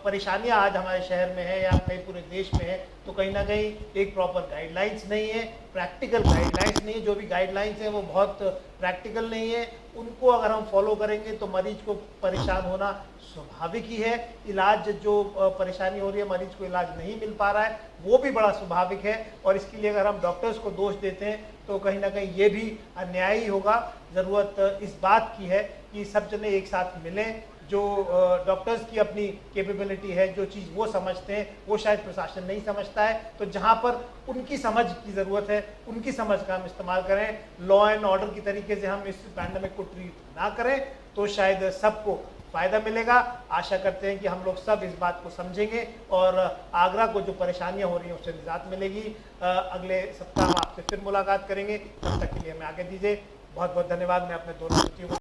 परेशानियां आज हमारे शहर में है या कहीं पूरे देश में है, तो कहीं ना कहीं एक प्रॉपर गाइडलाइंस नहीं है, प्रैक्टिकल गाइडलाइंस नहीं है। जो भी गाइडलाइंस है वो बहुत प्रैक्टिकल नहीं है। उनको अगर हम फॉलो करेंगे तो मरीज को परेशान होना स्वाभाविक ही है। इलाज जो परेशानी हो रही है, मरीज को इलाज नहीं मिल पा रहा है, वो भी बड़ा स्वाभाविक है। और इसके लिए अगर हम डॉक्टर्स को दोष देते हैं तो कहीं ना कहीं ये भी अन्याय ही होगा। ज़रूरत इस बात की है कि सब जने एक साथ मिलें। जो डॉक्टर्स की अपनी कैपेबिलिटी है, जो चीज़ वो समझते हैं, वो शायद प्रशासन नहीं समझता है। तो जहाँ पर उनकी समझ की ज़रूरत है, उनकी समझ का हम इस्तेमाल करें। लॉ एंड ऑर्डर की तरीके से हम इस पैंडेमिक को ट्रीट ना करें तो शायद सबको फायदा मिलेगा। आशा करते हैं कि हम लोग सब इस बात को समझेंगे और आगरा को जो परेशानियां हो रही हैं उससे निजात मिलेगी। अगले सप्ताह हम आपसे फिर मुलाकात करेंगे। तब तक के लिए हमें आगे दीजिए। बहुत बहुत धन्यवाद। मैं अपने दोनों साथियों को